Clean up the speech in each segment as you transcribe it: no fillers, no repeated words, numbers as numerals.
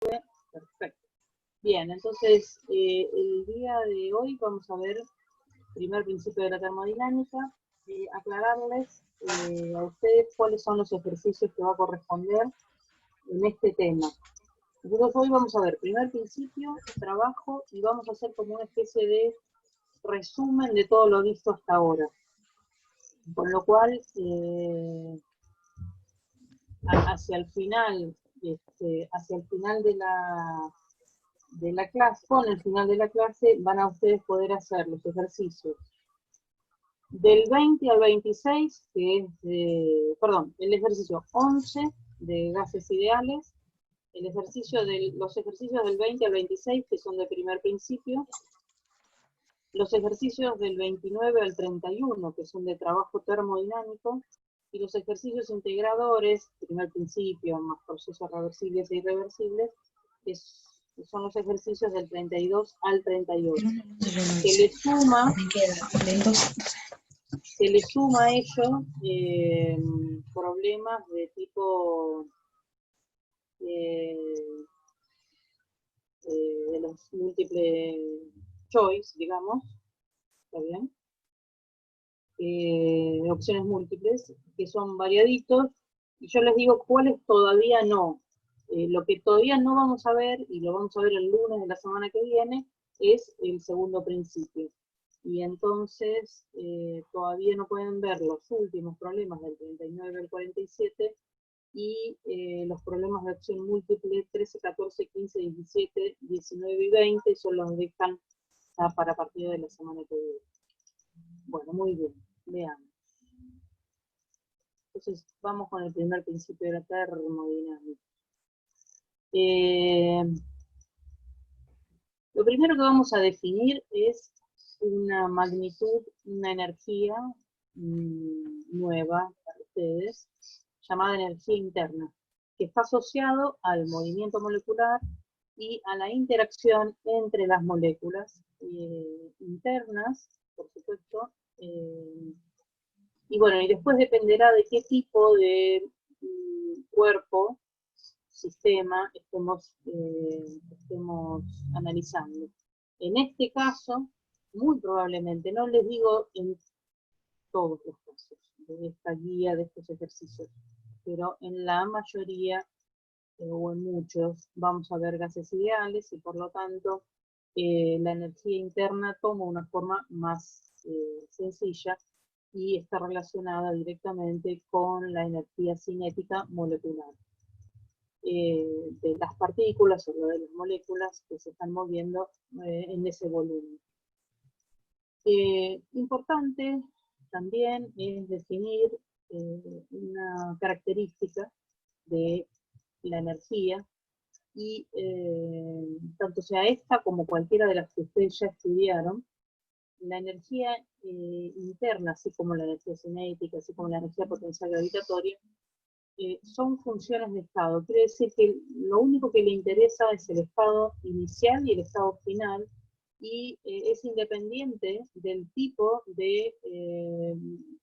Perfecto. Bien, entonces el día de hoy vamos a ver el primer principio de la termodinámica, aclararles a ustedes cuáles son los ejercicios que va a corresponder en este tema. Entonces hoy vamos a ver primer principio, trabajo, y vamos a hacer como una especie de resumen de todo lo visto hasta ahora. Con lo cual, hacia el final de la clase, con el final de la clase, van a ustedes poder hacer los ejercicios del 20 al 26, que es el ejercicio 11 de gases ideales, los ejercicios del 20 al 26, que son de primer principio, los ejercicios del 29 al 31, que son de trabajo termodinámico, y los ejercicios integradores, primer principio, más procesos reversibles e irreversibles, que son los ejercicios del 32 al 38. Se le suma a ello problemas de tipo de los múltiples choice, digamos, ¿está bien? Opciones múltiples, que son variaditos, y yo les digo cuáles todavía no. Lo que todavía no vamos a ver, y lo vamos a ver el lunes de la semana que viene, es el segundo principio. Y entonces todavía no pueden ver los últimos problemas del 39 al 47, y los problemas de opción múltiple 13, 14, 15, 17, 19 y 20, eso los dejan para partir de la semana que viene. Bueno, muy bien, veamos. Entonces, vamos con el primer principio de la termodinámica. Lo primero que vamos a definir es una magnitud, una energía nueva para ustedes, llamada energía interna, que está asociado al movimiento molecular y a la interacción entre las moléculas internas, por supuesto, y bueno, y después dependerá de qué tipo de cuerpo, sistema estemos analizando. En este caso, muy probablemente, no les digo en todos los casos de esta guía, de estos ejercicios, pero en la mayoría o en muchos vamos a ver gases ideales y por lo tanto la energía interna toma una forma más sencilla y está relacionada directamente con la energía cinética molecular de las partículas o de las moléculas que se están moviendo en ese volumen. Importante también es definir una característica de la energía, y tanto sea esta como cualquiera de las que ustedes ya estudiaron, la energía interna, así como la energía cinética, así como la energía potencial gravitatoria, son funciones de estado. Quiere decir que lo único que le interesa es el estado inicial y el estado final, y es independiente del tipo de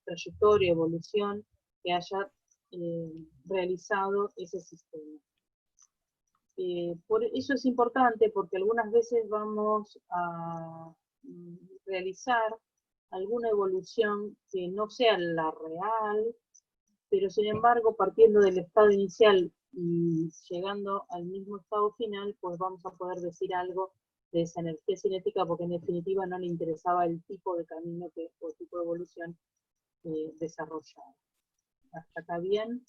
trayectoria, evolución que haya realizado ese sistema. Por eso es importante, porque algunas veces vamos a realizar alguna evolución que no sea la real, pero sin embargo, partiendo del estado inicial y llegando al mismo estado final, pues vamos a poder decir algo de esa energía cinética, porque en definitiva no le interesaba el tipo de camino o el tipo de evolución desarrollado. Hasta acá bien.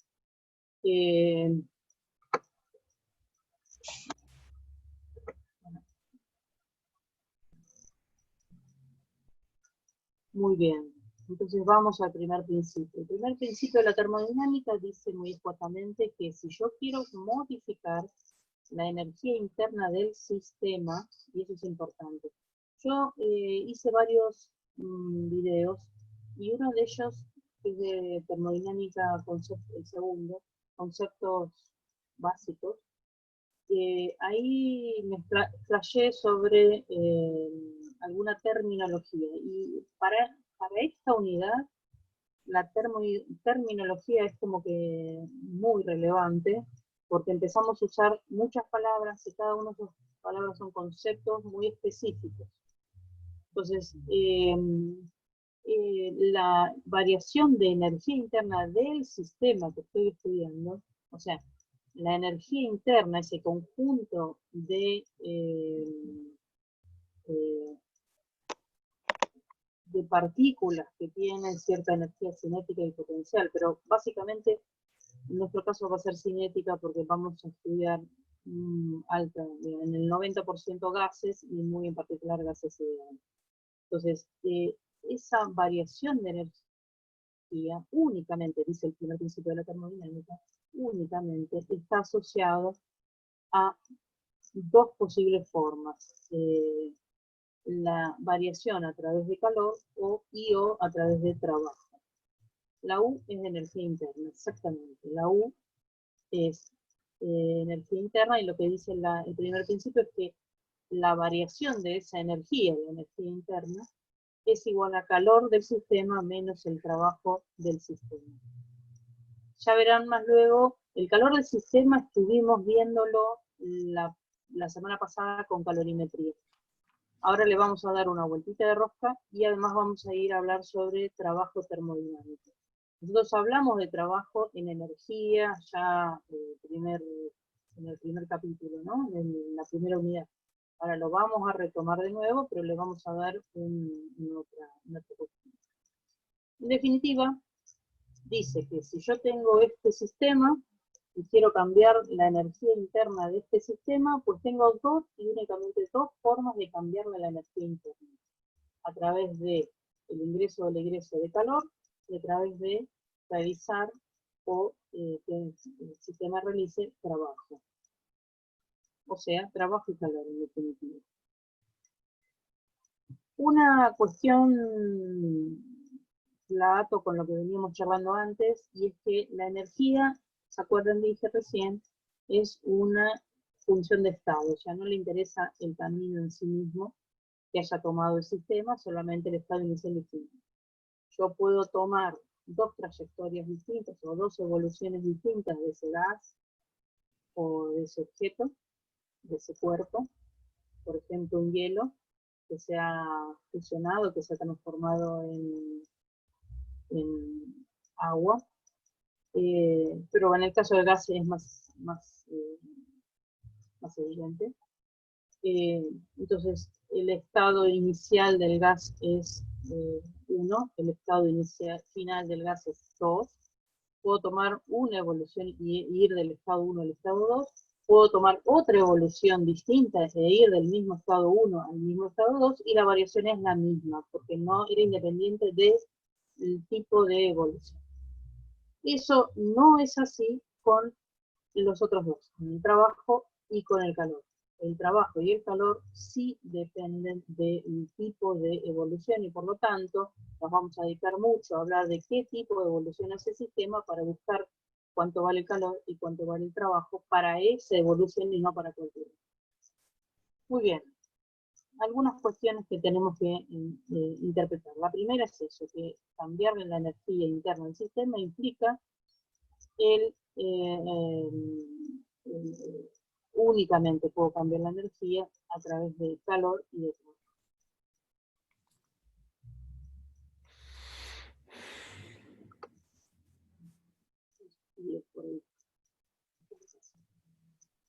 Muy bien. Entonces vamos al primer principio. El primer principio de la termodinámica dice muy escuetamente que si yo quiero modificar la energía interna del sistema, y eso es importante. Yo hice varios videos, y uno de ellos es de termodinámica, el segundo, conceptos básicos. Ahí me flashé sobre alguna terminología, y para esta unidad la terminología es como que muy relevante, porque empezamos a usar muchas palabras y cada una de esas palabras son conceptos muy específicos. Entonces, la variación de energía interna del sistema que estoy estudiando, o sea, la energía interna, ese conjunto de partículas que tienen cierta energía cinética y potencial, pero básicamente en nuestro caso va a ser cinética porque vamos a estudiar alta, en el 90% gases y muy en particular gases ideales. Entonces, esa variación de energía únicamente, dice el primer principio de la termodinámica, únicamente está asociado a dos posibles formas. La variación a través de calor o a través de trabajo. La U es energía interna, exactamente. La U es energía interna y lo que dice el primer principio es que la variación de esa energía, la energía interna, es igual a calor del sistema menos el trabajo del sistema. Ya verán más luego, el calor del sistema estuvimos viéndolo la semana pasada con calorimetría. Ahora le vamos a dar una vueltita de rosca y además vamos a ir a hablar sobre trabajo termodinámico. Nosotros hablamos de trabajo en energía ya en el primer capítulo, ¿no? En la primera unidad. Ahora lo vamos a retomar de nuevo, pero le vamos a dar otra cuestión. En definitiva, dice que si yo tengo este sistema y quiero cambiar la energía interna de este sistema, pues tengo dos y únicamente dos formas de cambiarle la energía interna. A través del ingreso o el egreso de calor y a través de realizar o que el sistema realice trabajo. O sea, trabajo y calor en definitiva. Una cuestión la ato con lo que veníamos charlando antes, y es que la energía, ¿se acuerdan? Dije recién, es una función de estado, ya no le interesa el camino en sí mismo que haya tomado el sistema, solamente el estado inicial y final. Yo puedo tomar dos trayectorias distintas o dos evoluciones distintas de ese gas o de ese objeto, de ese cuerpo, por ejemplo un hielo que se ha fusionado, que se ha transformado en agua, pero en el caso del gas es más evidente. Entonces, el estado inicial del gas es 1, el estado final del gas es 2. Puedo tomar una evolución y ir del estado 1 al estado 2. Puedo tomar otra evolución distinta e ir del mismo estado 1 al mismo estado 2 y la variación es la misma, porque no era independiente del tipo de evolución. Eso no es así con los otros dos, con el trabajo y con el calor. El trabajo y el calor sí dependen del tipo de evolución y por lo tanto nos vamos a dedicar mucho a hablar de qué tipo de evolución hace el sistema para buscar cuánto vale el calor y cuánto vale el trabajo para esa evolución y no para cualquiera. Muy bien. Algunas cuestiones que tenemos que interpretar. La primera es eso, que cambiarle la energía interna del sistema implica únicamente puedo cambiar la energía a través del calor y de trabajo.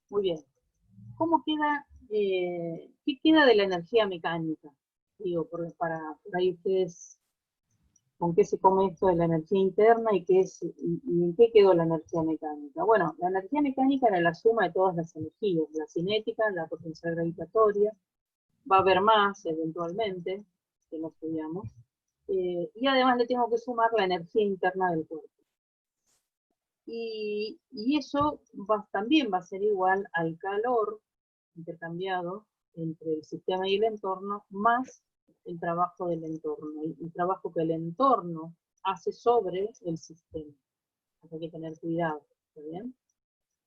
Muy bien. ¿Cómo queda, qué queda de la energía mecánica? Digo, por ahí ustedes, ¿con qué se come esto de la energía interna y en qué quedó la energía mecánica? Bueno, la energía mecánica era la suma de todas las energías, la cinética, la potencial gravitatoria, va a haber más eventualmente, que no estudiamos, y además le tengo que sumar la energía interna del cuerpo. Y eso también va a ser igual al calor intercambiado entre el sistema y el entorno, más el trabajo del entorno, el trabajo que el entorno hace sobre el sistema. Hay que tener cuidado, ¿está bien?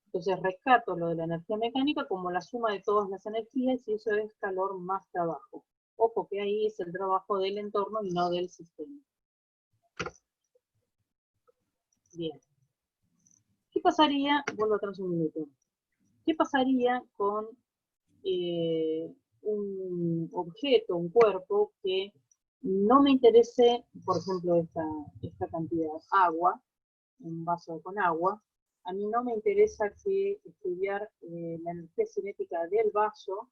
Entonces rescato lo de la energía mecánica como la suma de todas las energías y eso es calor más trabajo. Ojo que ahí es el trabajo del entorno y no del sistema. Bien. ¿Qué pasaría, vuelvo atrás un minuto, qué pasaría con un objeto, un cuerpo que no me interese, por ejemplo, esta cantidad, agua, un vaso con agua, a mí no me interesa que estudiar la energía cinética del vaso,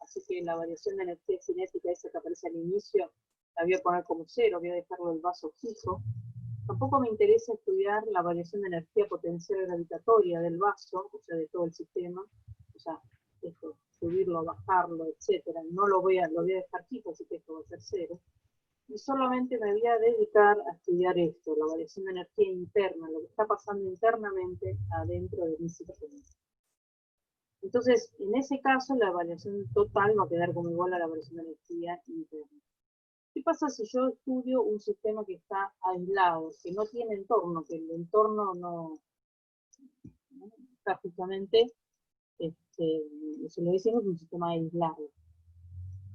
así que la variación de energía cinética, esa que aparece al inicio, la voy a poner como 0, voy a dejarlo el vaso fijo. Tampoco me interesa estudiar la variación de energía potencial gravitatoria del vaso, o sea, de todo el sistema, o sea, esto, subirlo, bajarlo, etcétera. No lo voy a dejar fijo, así que esto va a ser 0. Y solamente me voy a dedicar a estudiar esto, la variación de energía interna, lo que está pasando internamente adentro de mi sistema. Entonces, en ese caso, la variación total va a quedar como igual a la variación de energía interna. ¿Qué pasa si yo estudio un sistema que está aislado, que no tiene entorno, que el entorno no está justamente, se lo decimos, un sistema aislado?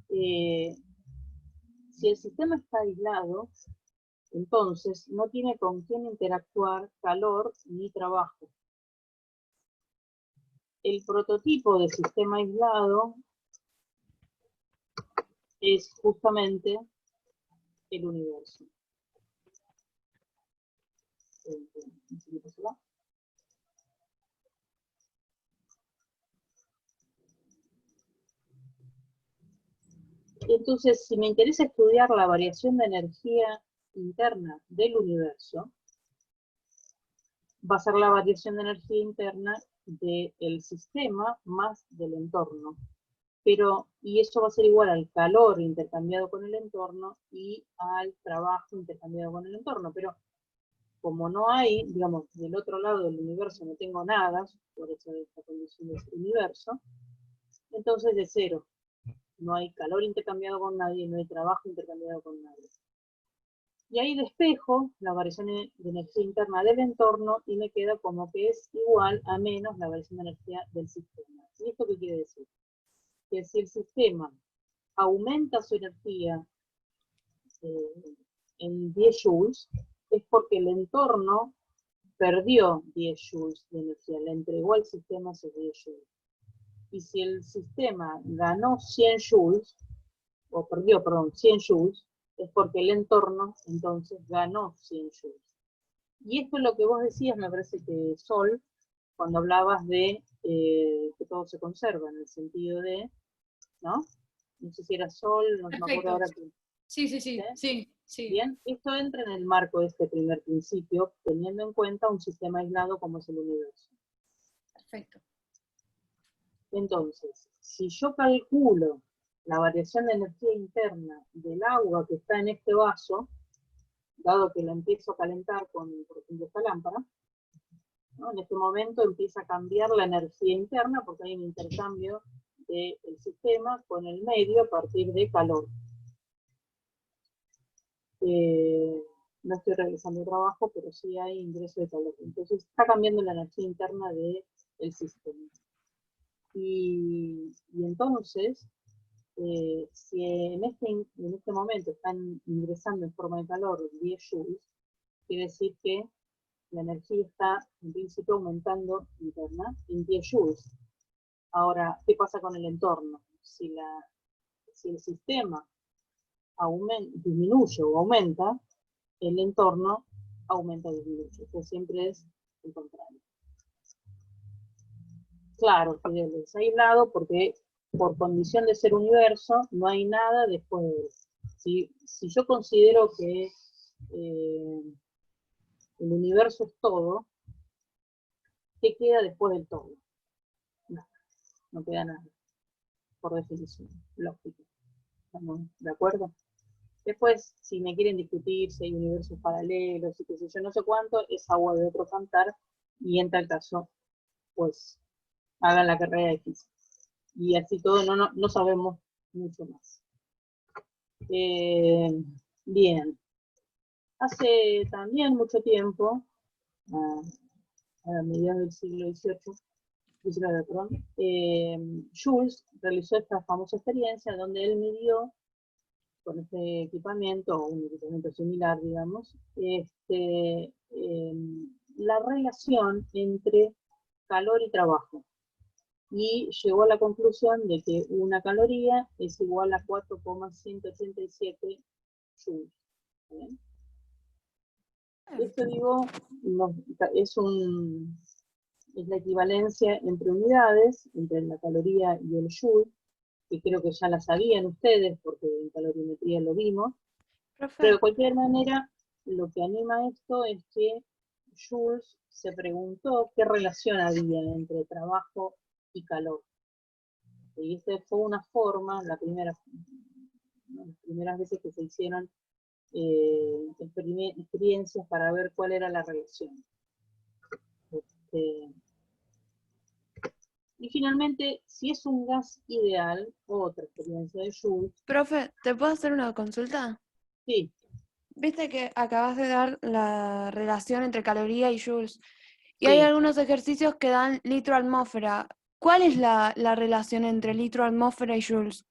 Si el sistema está aislado, entonces no tiene con quién interactuar calor ni trabajo. El prototipo de sistema aislado es justamente el universo. Entonces, si me interesa estudiar la variación de energía interna del universo, va a ser la variación de energía interna del sistema más del entorno. Y eso va a ser igual al calor intercambiado con el entorno y al trabajo intercambiado con el entorno. Pero como no hay, digamos, del otro lado del universo no tengo nada, por eso esta condición del universo, entonces de 0. No hay calor intercambiado con nadie, no hay trabajo intercambiado con nadie. Y ahí despejo la variación de energía interna del entorno y me queda como que es igual a menos la variación de energía del sistema. ¿Y esto qué quiere decir? Que si el sistema aumenta su energía en 10 joules, es porque el entorno perdió 10 joules de energía, le entregó al sistema esos 10 joules. Y si el sistema ganó 100 joules, o perdió, perdón, 100 joules, es porque el entorno entonces ganó 100 joules. Y esto es lo que vos decías, me parece que Sol, cuando hablabas de que todo se conserva, en el sentido de, ¿no? No sé si era Sol, no me acuerdo ahora. Sí. Bien, esto entra en el marco de este primer principio, teniendo en cuenta un sistema aislado como es el universo. Perfecto. Entonces, si yo calculo la variación de energía interna del agua que está en este vaso, dado que la empiezo a calentar con, por ejemplo, esta lámpara, ¿no? En este momento empieza a cambiar la energía interna porque hay un intercambio del sistema con el medio a partir de calor. No estoy realizando trabajo, pero sí hay ingreso de calor. Entonces está cambiando la energía interna del sistema. Y entonces, si en este momento están ingresando en forma de calor 10 joules, quiere decir que la energía está en principio aumentando interna en 10 joules. Ahora, ¿qué pasa con el entorno? Si el sistema disminuye o aumenta, el entorno aumenta o disminuye. Esto siempre es el contrario. Claro, Fidel, es aislado porque por condición de ser universo no hay nada después de él. Si yo considero que el universo es todo, ¿qué queda después del todo? No queda nada, por definición, lógico. ¿Estamos de acuerdo? Después, si me quieren discutir si hay universos paralelos y qué sé yo, no sé cuánto, es agua de otro cantar, y en tal caso, pues, hagan la carrera de física. Y así todo no sabemos mucho más. Bien. Hace también mucho tiempo, a mediados del siglo XVIII, Jules realizó esta famosa experiencia donde él midió con este equipamiento, o un equipamiento similar, digamos, la relación entre calor y trabajo. Y llegó a la conclusión de que una caloría es igual a 4,187 joules. ¿Bien? Esto, digo, es la equivalencia entre unidades, entre la caloría y el joule, que creo que ya la sabían ustedes, porque en calorimetría lo vimos. Profe, Pero de cualquier manera, lo que anima esto es que Jules se preguntó qué relación había entre trabajo y calor. Y esta fue una forma, las primeras veces que se hicieron experiencias para ver cuál era la relación. Y finalmente, si es un gas ideal, otra experiencia de Jules. profe, ¿te puedo hacer una consulta? Sí. Viste que acabas de dar la relación entre caloría y joules. Y Sí. hay algunos ejercicios que dan litro-atmósfera. ¿Cuál es la relación entre litro-atmósfera y joules?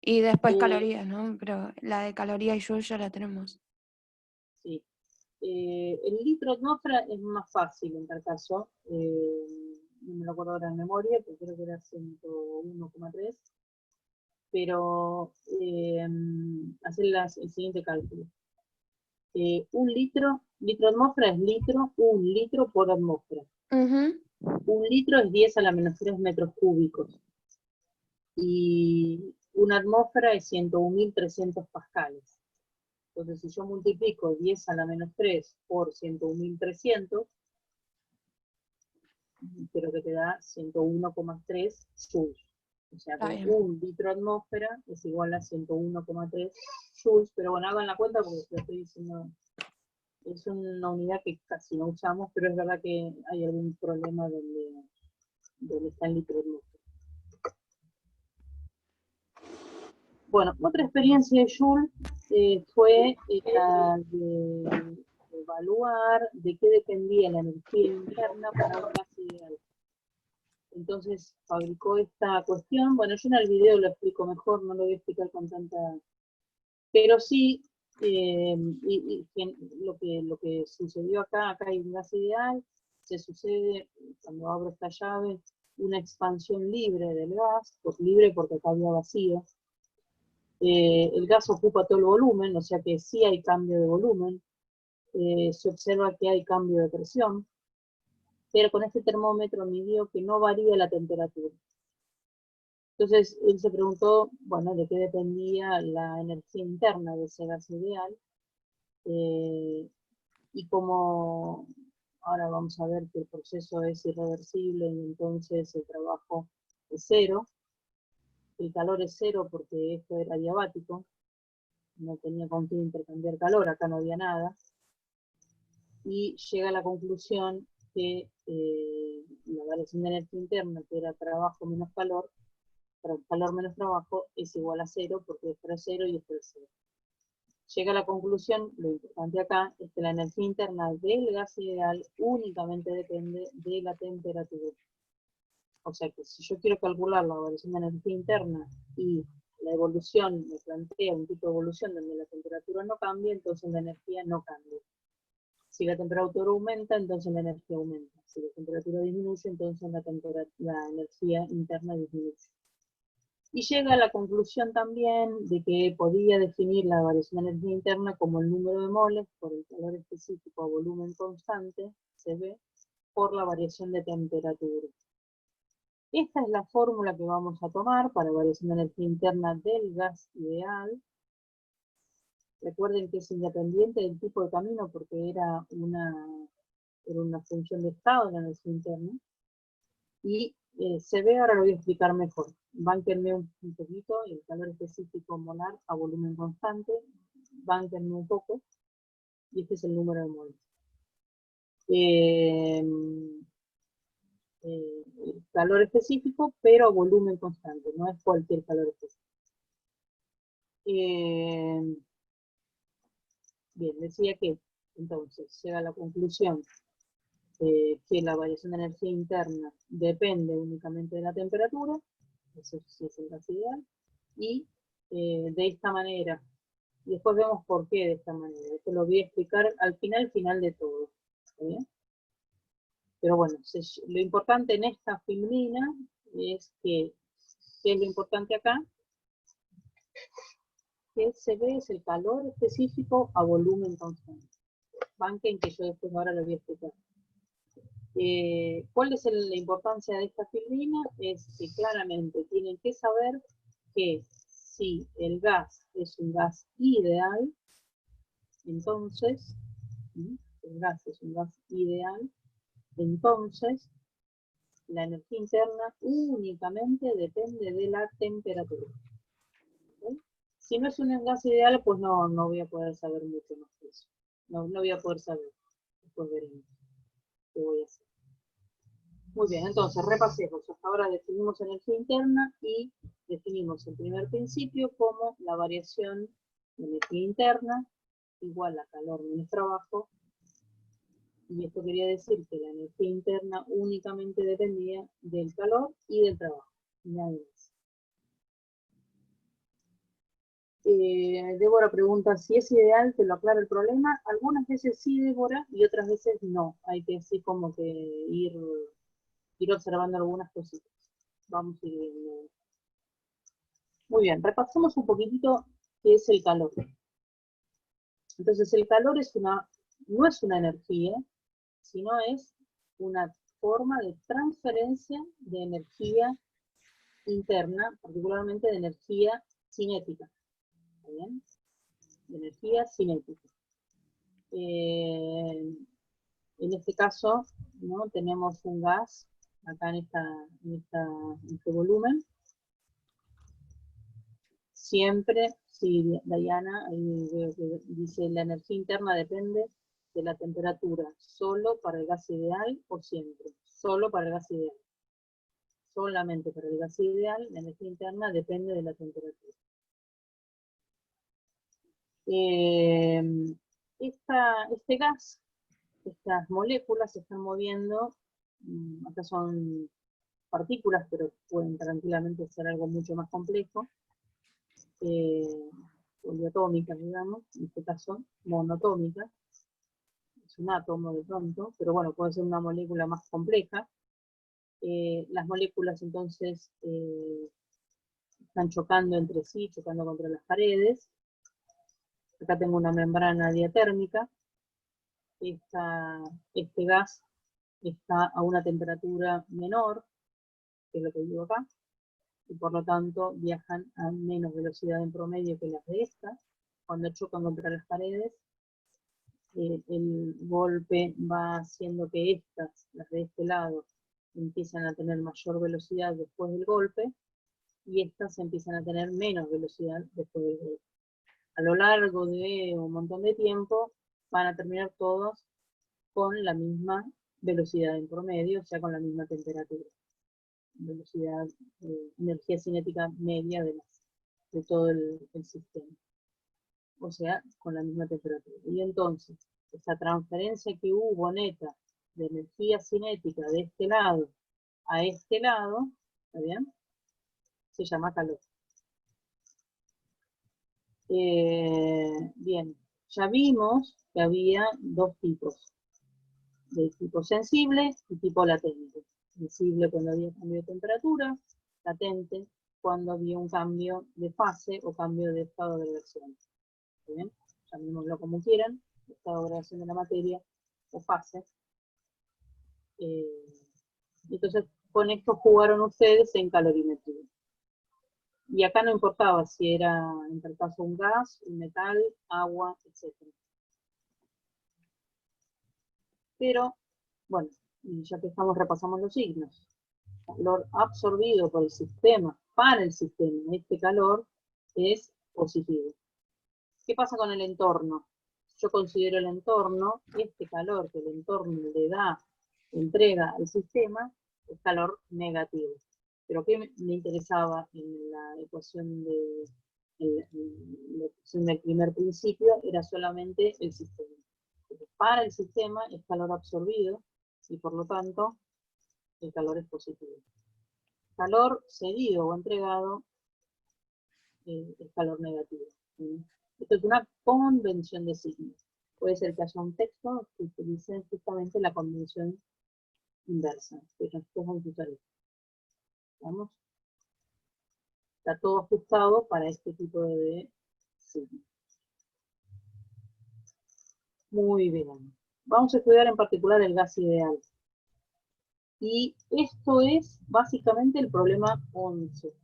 Y después calorías, ¿no? Pero la de caloría y joules ya la tenemos. Sí. El litro atmósfera es más fácil en tal caso. No me lo acuerdo ahora en memoria, pero creo que era 101,3. Pero hacer el siguiente cálculo. Un litro atmósfera es litro, 1 litro por atmósfera. 1 litro es 10 a la menos 3 metros cúbicos. Y una atmósfera es 101.300 pascales. Entonces, si yo multiplico 10 a la menos 3 por 101.300, creo que te da 101,3 joules. O sea que 1 litro atmósfera es igual a 101,3 joules, pero bueno, hagan la cuenta porque lo estoy diciendo, es una unidad que casi no usamos, pero es verdad que hay algún problema donde está el litro atmósfera. Bueno, otra experiencia de Joule fue la de evaluar de qué dependía la energía interna para un gas ideal. Entonces fabricó esta cuestión. Bueno, yo en el video lo explico mejor, no lo voy a explicar con tanta... Pero sí, lo que sucedió acá hay un gas ideal, se sucede, cuando abro esta llave, una expansión libre del gas, libre porque acá había vacío. El gas ocupa todo el volumen, o sea que sí hay cambio de volumen. Se observa que hay cambio de presión, pero con este termómetro midió que no varía la temperatura. Entonces él se preguntó, bueno, de qué dependía la energía interna de ese gas ideal. Y como ahora vamos a ver que el proceso es irreversible y entonces el trabajo es cero, el calor es cero porque esto era diabático, no tenía con qué intercambiar calor, acá no había nada, y llega a la conclusión que la variación de energía interna, que era trabajo menos calor menos trabajo, es igual a cero, porque esto es cero y esto es cero. Llega a la conclusión, lo importante acá, es que la energía interna del gas ideal únicamente depende de la temperatura. O sea que si yo quiero calcular la variación de energía interna y la evolución me plantea un tipo de evolución donde la temperatura no cambia, entonces la energía no cambia. Si la temperatura aumenta, entonces la energía aumenta. Si la temperatura disminuye, entonces la energía interna disminuye. Y llega a la conclusión también de que podía definir la variación de energía interna como el número de moles por el calor específico a volumen constante, CB, por la variación de temperatura. Esta es la fórmula que vamos a tomar para variación de energía interna del gas ideal. Recuerden que es independiente del tipo de camino porque era una función de estado de la energía interna. Y CB ahora lo voy a explicar mejor. Bánquenme un poquito, el calor específico molar a volumen constante, bánquenme un poco, y este es el número de moles. Calor específico, pero a volumen constante, no es cualquier calor específico. Bien, decía que entonces llega a la conclusión que la variación de energía interna depende únicamente de la temperatura, eso sí es el gas ideal, y de esta manera, y después vemos por qué de esta manera, esto lo voy a explicar al final de todo. ¿Está bien? Pero bueno, lo importante en esta fibrina es que, ¿qué es lo importante acá? Que se ve es el calor específico a volumen constante. Banquen que yo después ahora lo voy a explicar. ¿Cuál es la importancia de esta fibrina? Es que claramente tienen que saber que si el gas es un gas ideal, entonces, el gas es un gas ideal, entonces la energía interna únicamente depende de la temperatura. ¿Okay? Si no es un gas ideal, pues no voy a poder saber mucho más de eso. No voy a poder saber. Después veremos qué voy a hacer. Muy bien, entonces repasemos. Hasta ahora definimos energía interna y definimos el primer principio como la variación de energía interna igual a calor menos trabajo. Y esto quería decir que la energía interna únicamente dependía del calor y del trabajo. Nada más. Débora pregunta si es ideal que lo aclare el problema. Algunas veces sí, Débora, y otras veces no. Hay que así como que ir observando algunas cositas. Vamos a ir viendo. Muy bien, repasemos un poquitito qué es el calor. Entonces, el calor no es una energía, sino es una forma de transferencia de energía interna, particularmente de energía cinética. ¿Está bien? De energía cinética. En este caso, ¿no? Tenemos un gas acá en este volumen. Siempre, sí, Diana, ahí veo que dice la energía interna depende de la temperatura, solo para el gas ideal o siempre, solo para el gas ideal. Solamente para el gas ideal, la energía interna depende de la temperatura. Este gas, estas moléculas se están moviendo, acá son partículas, pero pueden tranquilamente ser algo mucho más complejo, poliatómicas, digamos, en este caso monotómicas, es un átomo de pronto, pero bueno, puede ser una molécula más compleja. Las moléculas entonces están chocando entre sí, chocando contra las paredes. Acá tengo una membrana diatérmica. Este gas está a una temperatura menor, que es lo que digo acá, y por lo tanto viajan a menos velocidad en promedio que las de esta. Cuando chocan contra las paredes, el golpe va haciendo que estas, las de este lado, empiezan a tener mayor velocidad después del golpe, y estas empiezan a tener menos velocidad después del golpe. A lo largo de un montón de tiempo, van a terminar todos con la misma velocidad en promedio, o sea, con la misma temperatura. Velocidad, energía cinética media de todo el sistema. O sea, con la misma temperatura. Y entonces, esa transferencia que hubo neta de energía cinética de este lado a este lado, ¿está bien? Se llama calor. Bien, ya vimos que había dos tipos, de tipo sensible y tipo latente. Sensible cuando había cambio de temperatura, latente cuando había un cambio de fase o cambio de estado de reversión. ¿Bien? Llamémoslo como quieran, estado de reversión de la materia o fase. Entonces, con esto jugaron ustedes en calorimetría. Y acá no importaba si era, en tal caso, un gas, un metal, agua, etc. Pero, bueno, ya que estamos, repasamos los signos. Calor absorbido por el sistema, para el sistema, este calor es positivo. ¿Qué pasa con el entorno? Yo considero el entorno, este calor que el entorno le da, entrega al sistema, es calor negativo. Pero ¿qué me interesaba en la ecuación del primer principio? Era solamente el sistema. Para el sistema es calor absorbido y por lo tanto el calor es positivo. Calor cedido o entregado es calor negativo. Esto es una convención de signos. puede ser que haya un texto que utilice justamente la convención inversa, pero después vamos a usar esto. ¿Vamos? Está todo ajustado para este tipo de signo. Muy bien. Vamos a estudiar en particular el gas ideal. Y esto es básicamente el problema 11. El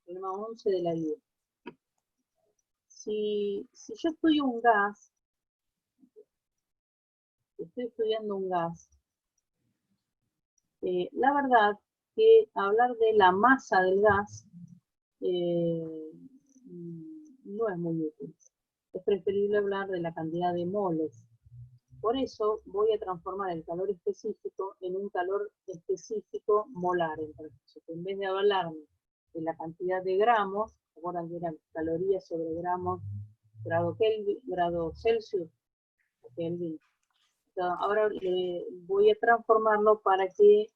problema 11 de la vida. Si yo estudio un gas, estoy estudiando un gas, la verdad que hablar de la masa del gas no es muy útil. Es preferible hablar de la cantidad de moles. Por eso voy a transformar el calor específico en un calor específico molar. Entonces, en vez de hablarme de la cantidad de gramos, recuerdan que eran calorías sobre gramos, grado Kelvin, grado Celsius, Kelvin. Entonces, ahora voy a transformarlo para que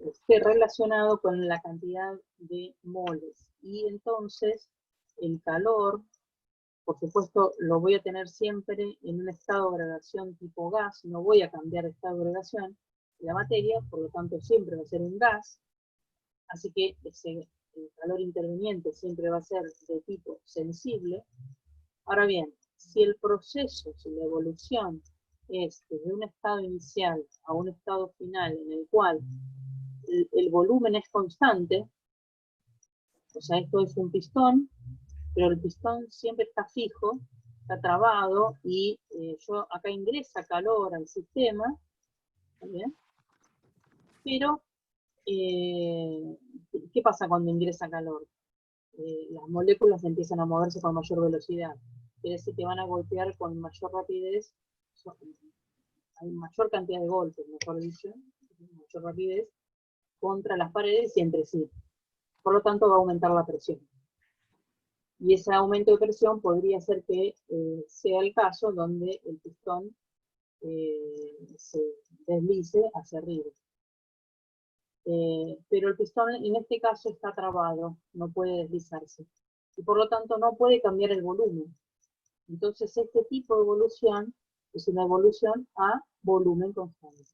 esté relacionado con la cantidad de moles. Y entonces el calor, por supuesto, lo voy a tener siempre en un estado de agregación tipo gas, no voy a cambiar de estado de agregación de la materia, por lo tanto siempre va a ser un gas, así que el calor interveniente siempre va a ser de tipo sensible. Ahora bien, si el proceso, si la evolución es desde un estado inicial a un estado final en el cual el volumen es constante, o sea, esto es un pistón, pero el pistón siempre está fijo, está trabado, y yo acá ingresa calor al sistema, ¿bien? Pero, ¿qué pasa cuando ingresa calor? Las moléculas empiezan a moverse con mayor velocidad, quiere decir que van a golpear con mayor rapidez, hay mayor cantidad de golpes, mejor dicho, mayor rapidez, contra las paredes y entre sí. Por lo tanto, va a aumentar la presión. Y ese aumento de presión podría ser que sea el caso donde el pistón se deslice hacia arriba. Pero el pistón en este caso está trabado, no puede deslizarse. Y por lo tanto no puede cambiar el volumen. Entonces este tipo de evolución es una evolución a volumen constante.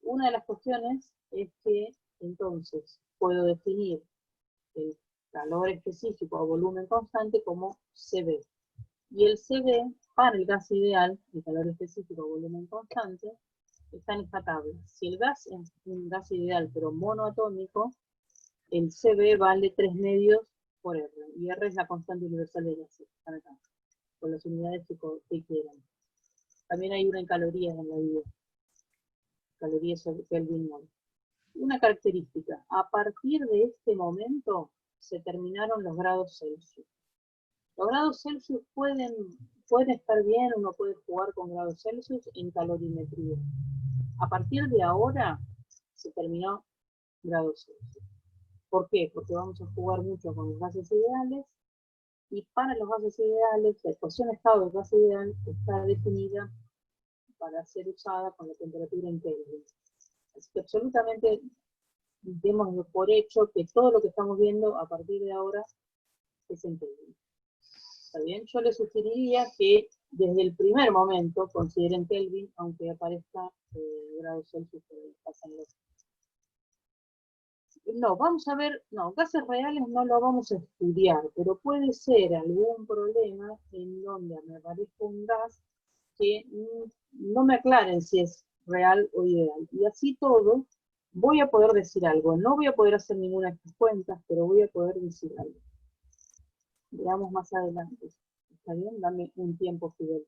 Una de las cuestiones es que entonces puedo definir el calor específico a volumen constante como CB. Y el CB para el gas ideal, el calor específico a volumen constante, está en esta tabla. Si el gas es un gas ideal pero monoatómico, el CB vale 3 medios por R. Y R es la constante universal de gases. Están acá, con las unidades que quieran. También hay una en calorías en la vida. Calorías sobre Kelvin mol. Una característica, a partir de este momento se terminaron los grados Celsius. Los grados Celsius pueden estar bien, uno puede jugar con grados Celsius en calorimetría. A partir de ahora se terminó grados Celsius. ¿Por qué? Porque vamos a jugar mucho con los gases ideales, y para los gases ideales, la ecuación de estado del gas ideal está definida para ser usada con la temperatura en Kelvin. Así que absolutamente demos por hecho que todo lo que estamos viendo a partir de ahora es en Kelvin. ¿Está bien? Yo les sugeriría que desde el primer momento consideren Kelvin, aunque aparezca grados Celsius que pasan los... No, vamos a ver, no, gases reales no lo vamos a estudiar, pero puede ser algún problema en donde me aparezca un gas que no me aclaren si es real o ideal. Y así todo, voy a poder decir algo. No voy a poder hacer ninguna de estas cuentas, pero voy a poder decir algo. Veamos más adelante. ¿Está bien? Dame un tiempo, Fidel.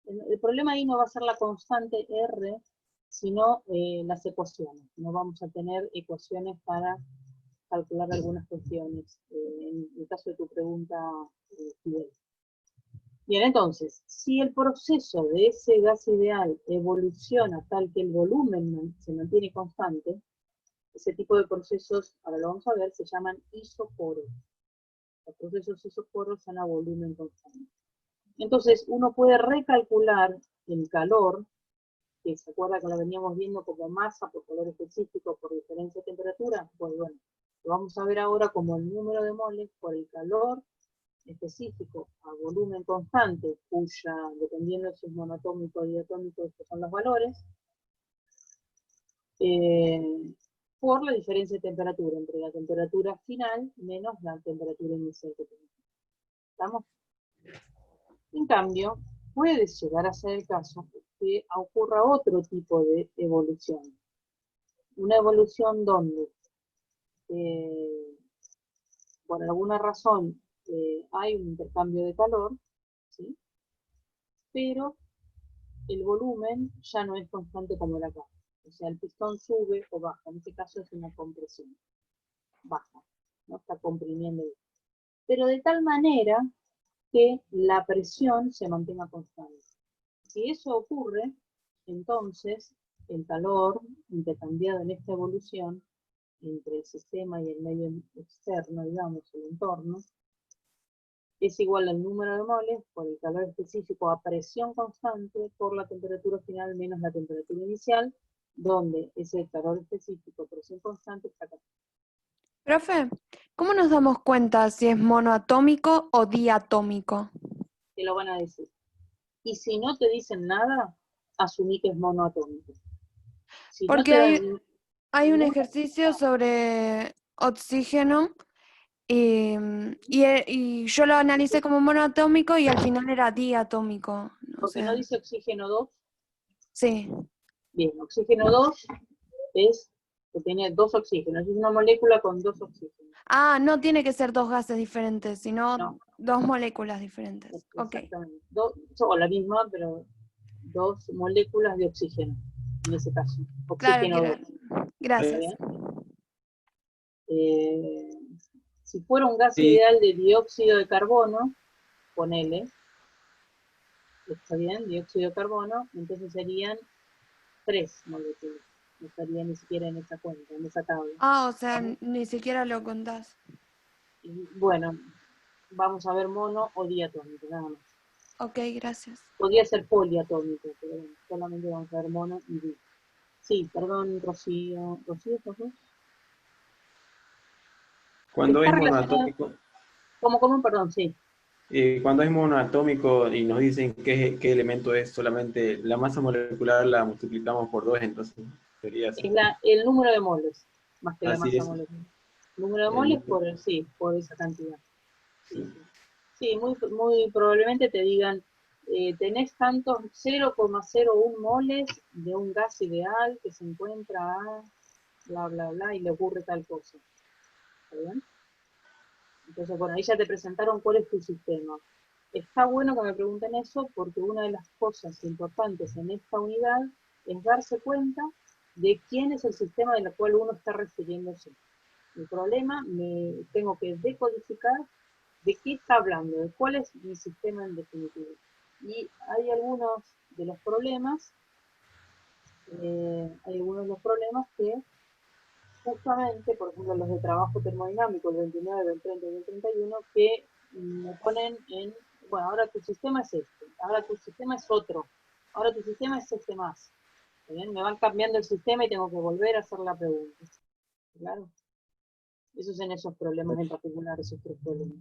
El problema ahí no va a ser la constante R, sino las ecuaciones. No vamos a tener ecuaciones para calcular algunas cuestiones, en el caso de tu pregunta, Fidel. Bien, entonces, si el proceso de ese gas ideal evoluciona tal que el volumen se mantiene constante, ese tipo de procesos, ahora lo vamos a ver, se llaman isoporos. Los procesos isoporos son a volumen constante. Entonces, uno puede recalcular el calor, que se acuerda que lo veníamos viendo como masa por calor específico por diferencia de temperatura. Pues bueno, Lo vamos a ver ahora como el número de moles por el calor específico a volumen constante, cuya, dependiendo si es monoatómico o diatómico, estos son los valores, por la diferencia de temperatura entre la temperatura final menos la temperatura inicial que tenemos. ¿Estamos? En cambio, puede llegar a ser el caso que ocurra otro tipo de evolución. Una evolución donde, por alguna razón, hay un intercambio de calor, ¿sí? Pero el volumen ya no es constante como era acá. O sea, el pistón sube o baja. En este caso es una compresión. Baja, ¿no? Está comprimiendo. Pero de tal manera que la presión se mantenga constante. Si eso ocurre, entonces el calor intercambiado en esta evolución entre el sistema y el medio externo, digamos, el entorno, es igual al número de moles por el calor específico a presión constante por la temperatura final menos la temperatura inicial, donde ese calor específico, presión constante, está acá. Profe, ¿cómo nos damos cuenta si es monoatómico o diatómico? Te lo van a decir. Y si no te dicen nada, asumí que es monoatómico. Si no Porque te dan hay un ninguna... ejercicio sobre oxígeno y yo lo analicé como monoatómico y al final era diatómico. O Porque no sea, dice oxígeno 2. sí. Bien, oxígeno 2 es que tiene dos oxígenos. Es una molécula con dos oxígenos. Ah, no tiene que ser dos gases diferentes, sino No, dos moléculas diferentes. Ok. exactamente. O la misma, pero dos moléculas de oxígeno, en ese caso. Claro que Oxígeno 2. era. ¿Está Gracias. bien? Si fuera un gas Sí, ideal de dióxido de carbono, ponele, está bien, dióxido de carbono, entonces serían 3 moléculas. No estaría ni siquiera en esa cuenta, en esa tabla. Ah, o sea, ni siquiera lo contás. Y, bueno, vamos a ver mono o diatómico, nada más. Ok, gracias. Podría ser poliatómico, pero bueno, solamente vamos a ver mono y di. Sí, perdón, Rocío. ¿Rocío sos vos? cuando Está es relacionado, monoatómico, como con un perdón, sí. cuando es monoatómico y nos dicen qué elemento es, solamente la masa molecular la multiplicamos por 2, entonces sería así. Es el número de moles, más que la Así masa es. molecular. El número de moles El- sí, por esa cantidad. Sí, sí. sí. Sí, muy probablemente te digan, tenés tantos 0,01 moles de un gas ideal que se encuentra a bla, bla, bla, y le ocurre tal cosa. ¿Está bien? Entonces, bueno, ahí ya te presentaron cuál es tu sistema. Está bueno que me pregunten eso porque una de las cosas importantes en esta unidad es darse cuenta de quién es el sistema del cual uno está refiriéndose. El problema, tengo que decodificar de qué está hablando, de cuál es mi sistema en definitiva. Y hay algunos de los problemas, que justamente, por ejemplo, los de trabajo termodinámico, el 29, el 30 y el 31, que me ponen en, bueno, ahora tu sistema es este, ahora tu sistema es otro, ahora tu sistema es este más. ¿Bien? Me van cambiando el sistema y tengo que volver a hacer la pregunta. Claro. Eso es en esos problemas en particular, esos tres problemas.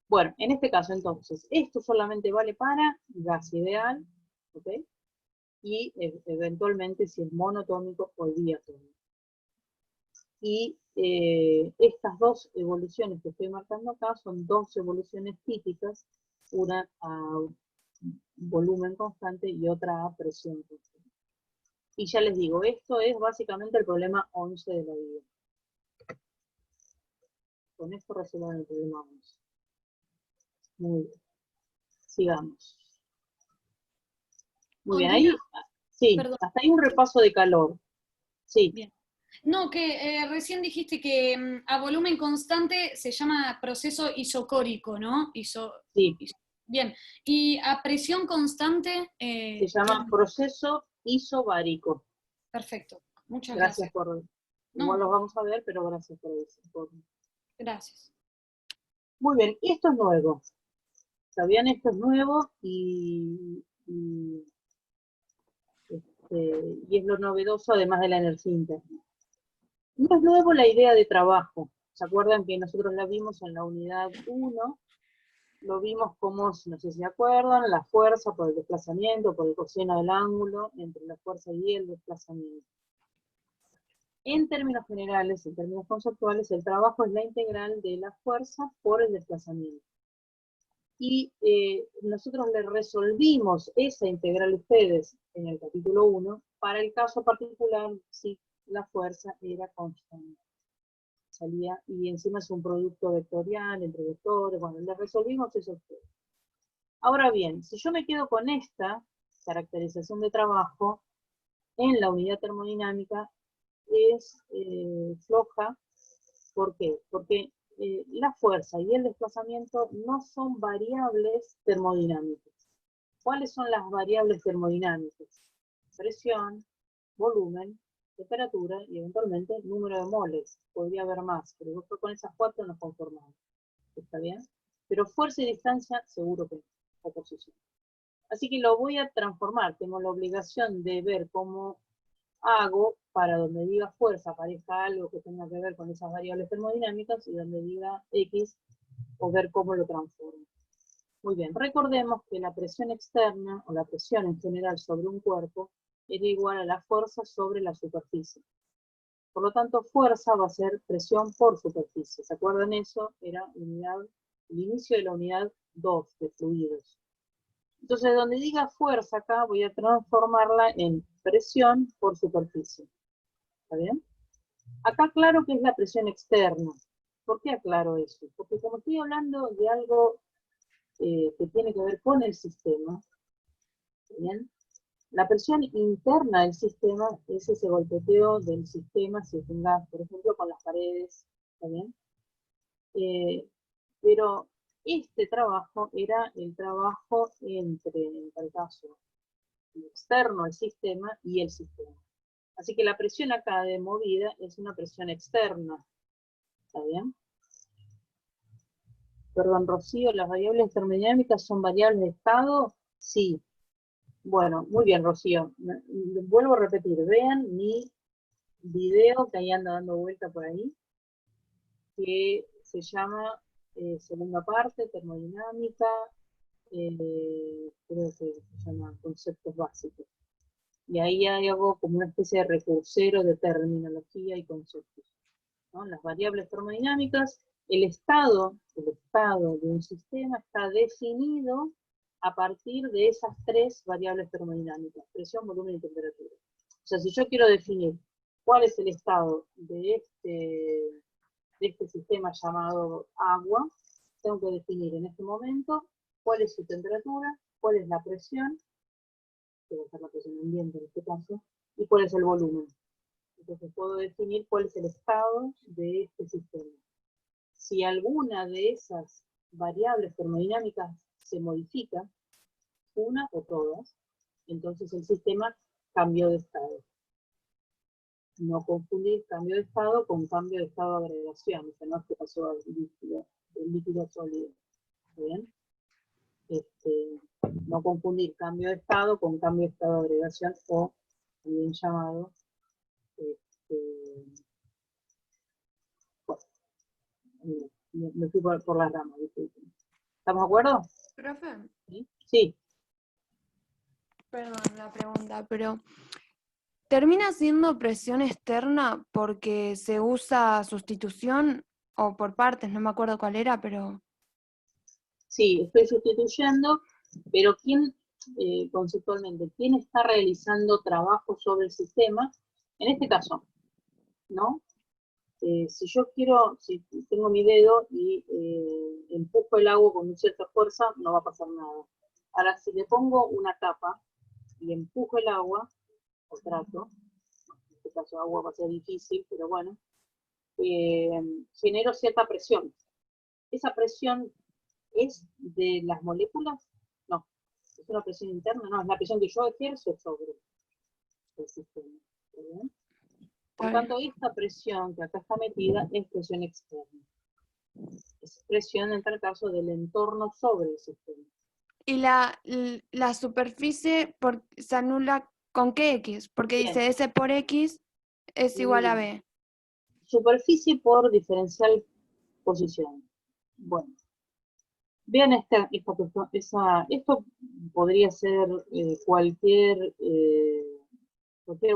Bueno, en este caso entonces, esto solamente vale para gas ideal, ¿ok? Y eventualmente si es monotómico o diatómico. Y estas dos evoluciones que estoy marcando acá son dos evoluciones típicas, una a volumen constante y otra a presión constante. Y ya les digo, esto es básicamente el problema 11 de la vida. Con esto resuelvan el problema 11. Muy bien. Sigamos. Muy bien, ahí, Ondina, sí, perdón. hasta ahí un repaso de calor. Sí, Bien. No, que recién dijiste que a volumen constante se llama proceso isocórico, ¿no? sí, Bien. Y a presión constante, se llama proceso isobárico. perfecto. Muchas Gracias gracias. por, igual No, los vamos a ver, pero gracias por eso. gracias. Muy bien, y esto es nuevo. ¿Sabían? Esto es nuevo y es lo novedoso además de la energía interna. No es nuevo la idea de trabajo. ¿Se acuerdan que nosotros la vimos en la unidad 1? Lo vimos como, no sé si se acuerdan, la fuerza por el desplazamiento, por el coseno del ángulo entre la fuerza y el desplazamiento. En términos generales, en términos conceptuales, el trabajo es la integral de la fuerza por el desplazamiento. Y nosotros le resolvimos esa integral a ustedes en el capítulo 1, para el caso particular, si la fuerza era constante. Salía, y encima es un producto vectorial entre vectores, bueno, le resolvimos eso a ustedes. Ahora bien, si yo me quedo con esta caracterización de trabajo, en la unidad termodinámica es floja. ¿Por qué? Porque la fuerza y el desplazamiento no son variables termodinámicas. ¿Cuáles son las variables termodinámicas? Presión, volumen, temperatura y eventualmente número de moles. Podría haber más, pero nosotros con esas 4 nos conformamos. ¿Está bien? Pero fuerza y distancia, seguro que no, o posición. Así que lo voy a transformar. Tengo la obligación de ver cómo hago para donde diga fuerza aparezca algo que tenga que ver con esas variables termodinámicas, y donde diga X, o ver cómo lo transformo. Muy bien, recordemos que la presión externa, o la presión en general sobre un cuerpo, era igual a la fuerza sobre la superficie. Por lo tanto, fuerza va a ser presión por superficie. ¿Se acuerdan eso? Era el inicio de la unidad 2 de fluidos. Entonces, donde diga fuerza acá, voy a transformarla en presión por superficie. ¿Está bien? Acá aclaro que es la presión externa. ¿Por qué aclaro eso? Porque como estoy hablando de algo que tiene que ver con el sistema, ¿bien? La presión interna del sistema es ese golpeteo del sistema, si tenga, por ejemplo, con las paredes, ¿está bien? Pero este trabajo era el trabajo entre, en tal caso, el externo al sistema y el sistema. Así que la presión acá de movida es una presión externa, ¿está bien? Perdón, Rocío, ¿las variables termodinámicas son variables de estado? Sí. Bueno, muy bien, Rocío. Vuelvo a repetir, vean mi video que ahí anda dando vuelta por ahí, que se llama segunda parte, termodinámica, creo que se llama conceptos básicos. Y ahí hago como una especie de recursero de terminología y conceptos, ¿no? Las variables termodinámicas, el estado de un sistema está definido a partir de esas 3 variables termodinámicas: presión, volumen y temperatura. O sea, si yo quiero definir cuál es el estado de este sistema llamado agua, tengo que definir en este momento cuál es su temperatura, cuál es la presión, que va a ser la presión ambiente en este caso, y cuál es el volumen. Entonces puedo definir cuál es el estado de este sistema. Si alguna de esas variables termodinámicas se modifica, una o todas, entonces el sistema cambió de estado. No confundir cambio de estado con cambio de estado de agregación, o sea, no es que pasó del líquido sólido. ¿Bien? No confundir cambio de estado con cambio de estado de agregación, o también llamado me fui por las ramas. ¿Estamos de acuerdo? Profe, Sí. perdón la pregunta, pero ¿termina siendo presión externa porque se usa sustitución o por partes? No me acuerdo cuál era, pero... Sí, estoy sustituyendo, pero ¿quién, conceptualmente, quién está realizando trabajo sobre el sistema? En este caso, ¿no? Si yo quiero, si tengo mi dedo y empujo el agua con una cierta fuerza, no va a pasar nada. Ahora, si le pongo una tapa y empujo el agua, o trato, en este caso agua va a ser difícil, pero bueno, genero cierta presión. Esa presión ¿es de las moléculas? No. ¿Es una presión interna? No, es la presión que yo ejerzo sobre el sistema. ¿Bien? Por tanto, esta presión que acá está metida es presión externa. Es presión, en tal caso, del entorno sobre el sistema. ¿Y la superficie se anula con qué X? Porque Bien. dice S por X es igual a B. superficie por diferencial posición. Bueno, vean esta cuestión, esto podría ser cualquier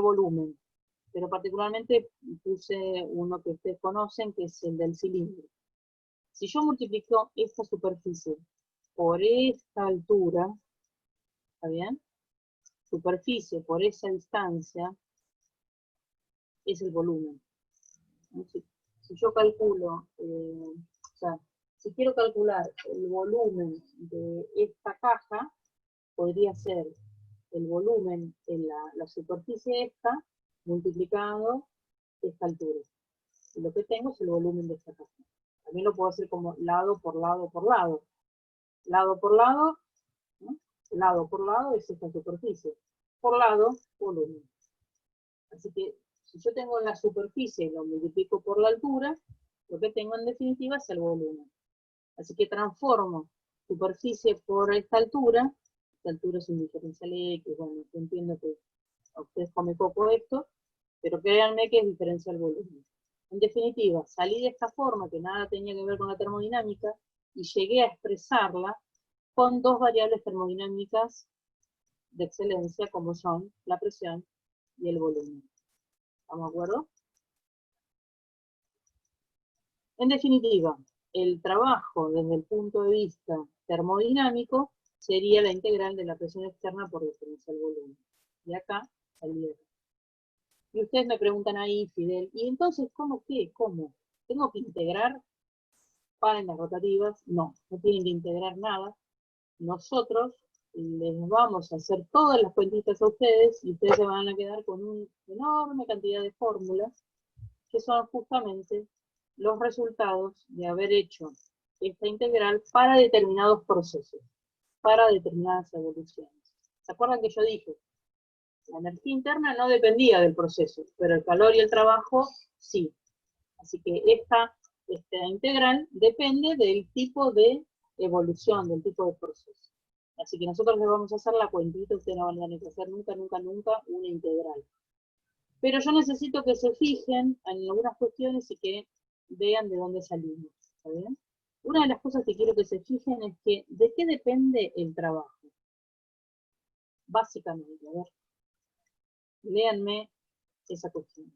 volumen, pero particularmente puse uno que ustedes conocen, que es el del cilindro. Si yo multiplico esta superficie por esta altura, ¿está bien? Superficie por esa distancia, es el volumen. Si yo calculo, o sea, si quiero calcular el volumen de esta caja, podría ser el volumen en la superficie esta, multiplicado esta altura. Y lo que tengo es el volumen de esta caja. También lo puedo hacer como lado por lado por lado. Lado por lado, ¿no? Lado por lado es esta superficie. Por lado, volumen. Así que si yo tengo la superficie y lo multiplico por la altura, lo que tengo en definitiva es el volumen. Así que transformo superficie por esta altura es un diferencial X, bueno, yo entiendo que a ustedes come poco esto, pero créanme que es diferencial volumen. En definitiva, salí de esta forma que nada tenía que ver con la termodinámica y llegué a expresarla con dos variables termodinámicas de excelencia como son la presión y el volumen. ¿Estamos de acuerdo? En definitiva, el trabajo desde el punto de vista termodinámico sería la integral de la presión externa por diferencial volumen. Y acá salía. Y ustedes me preguntan ahí, Fidel, ¿y entonces cómo qué? ¿Cómo? ¿Tengo que integrar? Paren las rotativas. No, no tienen que integrar nada. Nosotros les vamos a hacer todas las cuentitas a ustedes y ustedes se van a quedar con una enorme cantidad de fórmulas que son justamente los resultados de haber hecho esta integral para determinados procesos, para determinadas evoluciones. ¿Se acuerdan que yo dije? La energía interna no dependía del proceso, pero el calor y el trabajo sí. Así que esta integral depende del tipo de evolución, del tipo de proceso. Así que nosotros les vamos a hacer la cuentita, ustedes no van a tener que hacer nunca, nunca, nunca una integral. Pero yo necesito que se fijen en algunas cuestiones y que vean de dónde salimos. ¿Está bien? Una de las cosas que quiero que se fijen es que, ¿de qué depende el trabajo? Básicamente, a ver. Léanme esa cuestión.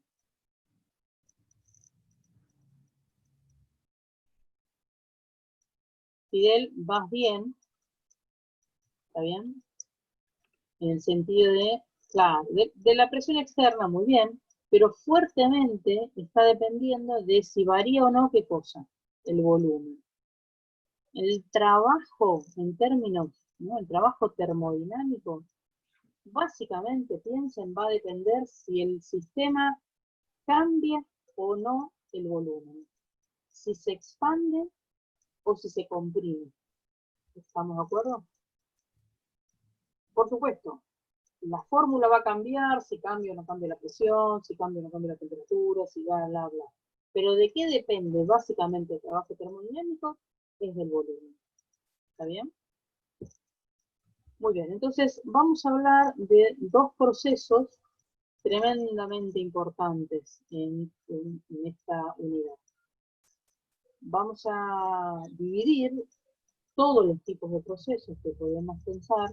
Fidel, vas bien, ¿está bien? En el sentido de, claro, de la presión externa, muy bien, pero fuertemente está dependiendo de si varía o no, ¿qué cosa? El volumen. El trabajo, en términos, ¿no? El trabajo termodinámico, básicamente, piensen, va a depender si el sistema cambia o no el volumen. Si se expande o si se comprime. ¿Estamos de acuerdo? Por supuesto, la fórmula va a cambiar, si cambia o no cambia la presión, si cambia o no cambia la temperatura, si bla, bla, bla. Pero ¿de qué depende básicamente el trabajo termodinámico? Es del volumen. ¿Está bien? Muy bien, entonces vamos a hablar de dos procesos tremendamente importantes en esta unidad. Vamos a dividir todos los tipos de procesos que podemos pensar.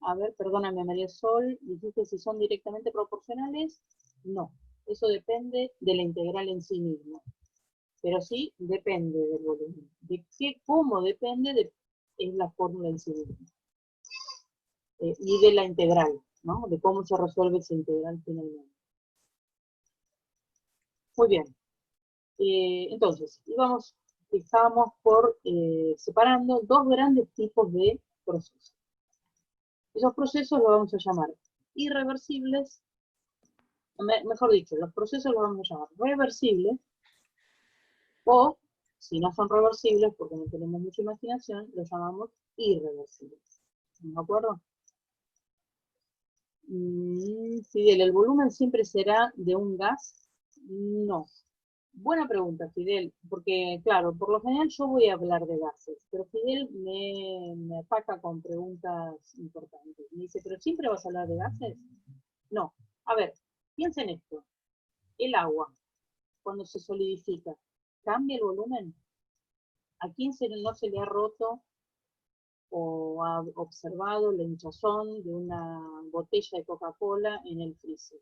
A ver, perdóname María Sol, dijiste si son directamente proporcionales. No, eso depende de la integral en sí misma. Pero sí depende del volumen. De qué, cómo depende, es la fórmula en sí misma. Y de la integral, ¿no? De cómo se resuelve esa integral finalmente. Muy bien. Entonces, estábamos separando dos grandes tipos de procesos. Esos procesos los vamos a llamar irreversibles, mejor dicho, los procesos los vamos a llamar reversibles, o, si no son reversibles, porque no tenemos mucha imaginación, los llamamos irreversibles. ¿De acuerdo? Fidel, ¿el volumen siempre será de un gas? No. Buena pregunta, Fidel, porque, claro, por lo general yo voy a hablar de gases, pero Fidel me ataca con preguntas importantes. Me dice, ¿pero siempre vas a hablar de gases? No. A ver, piensen esto. El agua. cuando se solidifica, ¿cambia el volumen? ¿A quién no se le ha roto o ha observado la hinchazón de una botella de Coca-Cola en el freezer?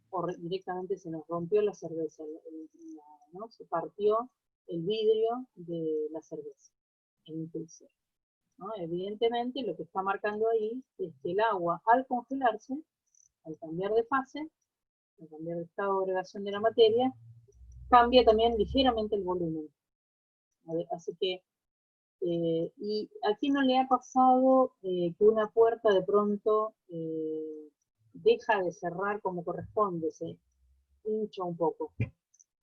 O directamente se nos rompió la cerveza, ¿no? Se partió el vidrio de la cerveza en el freezer, ¿no? Evidentemente lo que está marcando ahí es que el agua, al congelarse, al cambiar de fase, al cambiar de estado de agregación de la materia, cambia también ligeramente el volumen. Así que, y aquí no le ha pasado que una puerta de pronto deja de cerrar como corresponde, se hincha un poco,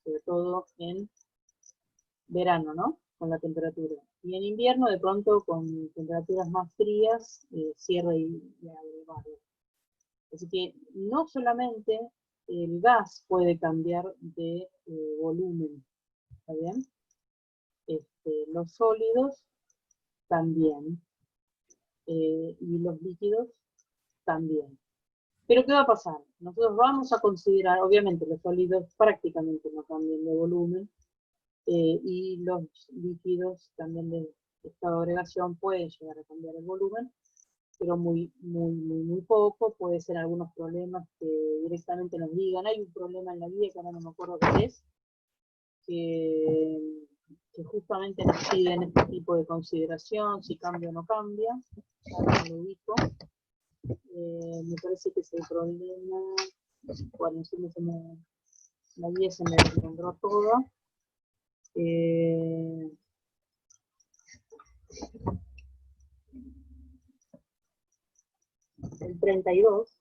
sobre todo en verano, ¿no? Con la temperatura. Y en invierno, de pronto, con temperaturas más frías, cierra y abre barro. Así que no solamente el gas puede cambiar de volumen, ¿está bien? Los sólidos también, y los líquidos también. Pero ¿qué va a pasar? Nosotros vamos a considerar, obviamente los sólidos prácticamente no cambian de volumen, y los líquidos también de estado de agregación pueden llegar a cambiar el volumen, pero muy poco. Puede ser algunos problemas que directamente nos digan, hay un problema en la guía que ahora no me acuerdo qué es, que justamente nos piden este tipo de consideración, si cambia o no cambia, ya no lo ubico. Me parece que es el problema, bueno, la guía se me encontró toda. El 32.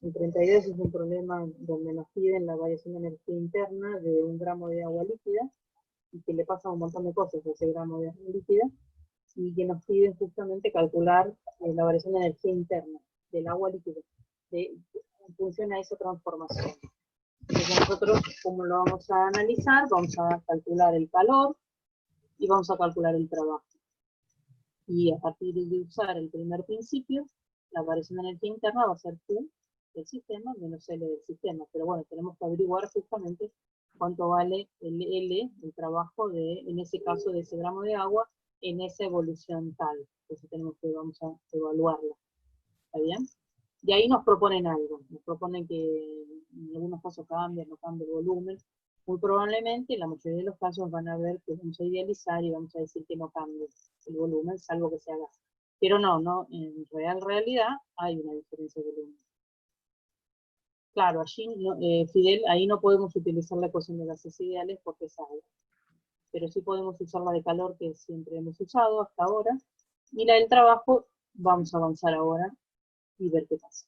El 32 es un problema donde nos piden la variación de energía interna de 1 gramo de agua líquida, y que le pasa un montón de cosas a ese gramo de agua líquida, y que nos piden justamente calcular la variación de energía interna del agua líquida, en función a esa transformación. Entonces nosotros, ¿cómo lo vamos a analizar? Vamos a calcular el calor y vamos a calcular el trabajo. Y a partir de usar el primer principio, la variación de energía interna va a ser Q del sistema menos L del sistema. Pero bueno, tenemos que averiguar justamente cuánto vale el L, el trabajo en ese caso, de ese gramo de agua, en esa evolución tal. Entonces vamos a evaluarla. ¿Está bien? Y ahí nos proponen algo. Nos proponen que en algunos casos no cambia el volumen. Muy probablemente, en la mayoría de los casos van a ver que vamos a idealizar y vamos a decir que no cambia el volumen, salvo que se haga. Pero no, en realidad hay una diferencia de volumen. Claro, allí, Fidel, ahí no podemos utilizar la ecuación de gases ideales porque es agua. Pero sí podemos usar la de calor, que siempre hemos usado hasta ahora. Y la del trabajo, vamos a avanzar ahora y ver qué pasa.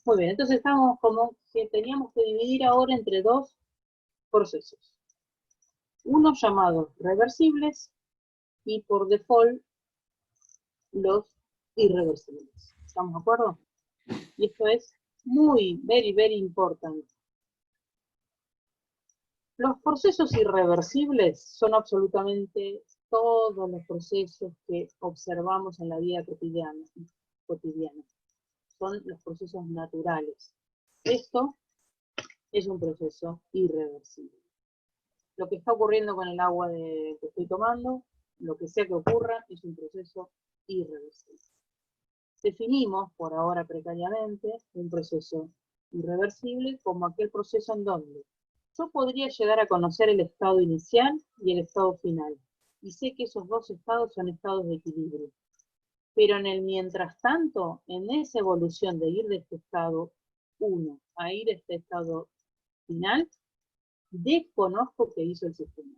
Muy bien, entonces estamos como que teníamos que dividir ahora entre dos procesos. Unos llamados reversibles y por default los irreversibles. ¿Estamos de acuerdo? Y esto es very importante. Los procesos irreversibles son absolutamente todos los procesos que observamos en la vida cotidiana. Son los procesos naturales. Esto es un proceso irreversible. Lo que está ocurriendo con el agua que estoy tomando, lo que sea que ocurra, es un proceso irreversible. Definimos, por ahora precariamente, un proceso irreversible como aquel proceso en donde yo podría llegar a conocer el estado inicial y el estado final, y sé que esos dos estados son estados de equilibrio. Pero en el mientras tanto, en esa evolución de ir de este estado 1 a ir a este estado final, desconozco qué hizo el sistema.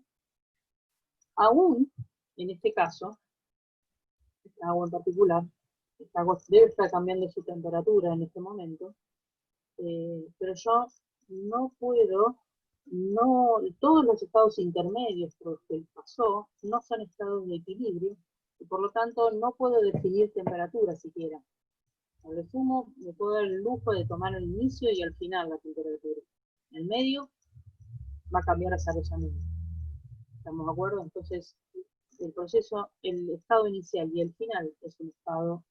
Aún, en este caso, esta agua en particular, esta agua debe estar cambiando su temperatura en este momento, pero yo no puedo, todos los estados intermedios por los que pasó no son estados de equilibrio, y por lo tanto no puedo definir temperatura siquiera. A lo sumo me puedo dar el lujo de tomar el inicio y al final la temperatura. En el medio va a cambiar azarosamente. ¿Estamos de acuerdo? Entonces, el proceso, el estado inicial y el final es un estado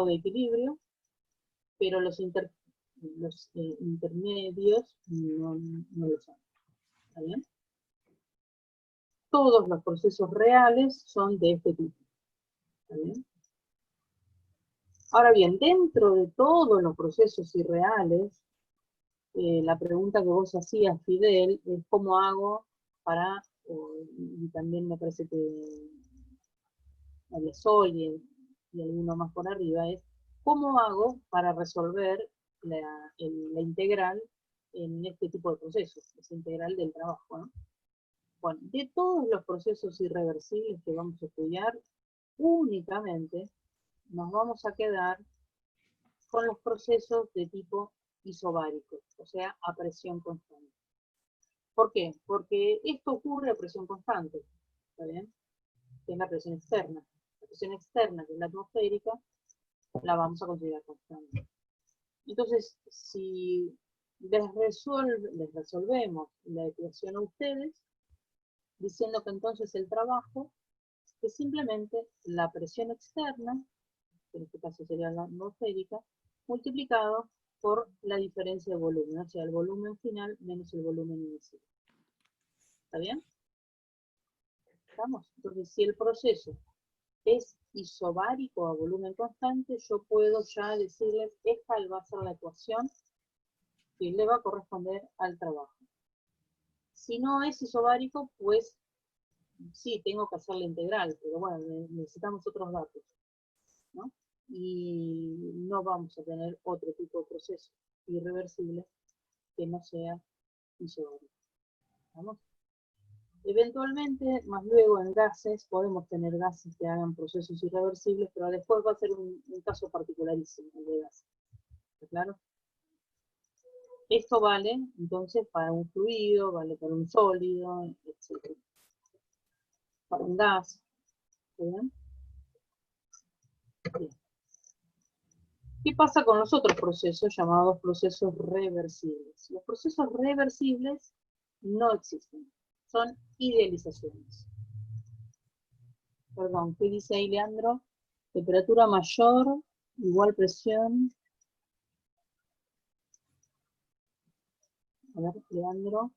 de equilibrio, pero los los intermedios no lo son. ¿Está bien? Todos los procesos reales son de este tipo. ¿Está bien? Ahora bien, dentro de todos los procesos irreales, la pregunta que vos hacías, Fidel, es cómo hago para, y también me parece que María Sol y alguno más por arriba, es cómo hago para resolver la integral en este tipo de procesos, esa integral del trabajo, ¿no? Bueno, de todos los procesos irreversibles que vamos a estudiar, únicamente nos vamos a quedar con los procesos de tipo isobárico, o sea, a presión constante. ¿Por qué? Porque esto ocurre a presión constante, ¿está bien? Que es la presión externa. La presión externa, que es la atmosférica, la vamos a considerar constante. Entonces, si les resolvemos la ecuación a ustedes, diciendo que entonces el trabajo es simplemente la presión externa, que en este caso sería la atmosférica, multiplicado por la diferencia de volumen, o sea, el volumen final menos el volumen inicial. ¿Está bien? ¿Estamos? Entonces, si el proceso es isobárico a volumen constante, yo puedo ya decirles, esta va a ser la ecuación que le va a corresponder al trabajo. Si no es isobárico, pues sí, tengo que hacer la integral, pero bueno, necesitamos otros datos, ¿no? Y no vamos a tener otro tipo de proceso irreversible que no sea isobárico. ¿Vamos? Eventualmente, más luego en gases, podemos tener gases que hagan procesos irreversibles, pero después va a ser un caso particularísimo el de gases. ¿Está claro? Esto vale, entonces, para un fluido, vale para un sólido, etc. Para un gas. ¿Bien? Bien. ¿Qué pasa con los otros procesos llamados procesos reversibles? Los procesos reversibles no existen, son idealizaciones. Perdón, ¿qué dice ahí Leandro? Temperatura mayor, igual presión. A ver, Leandro.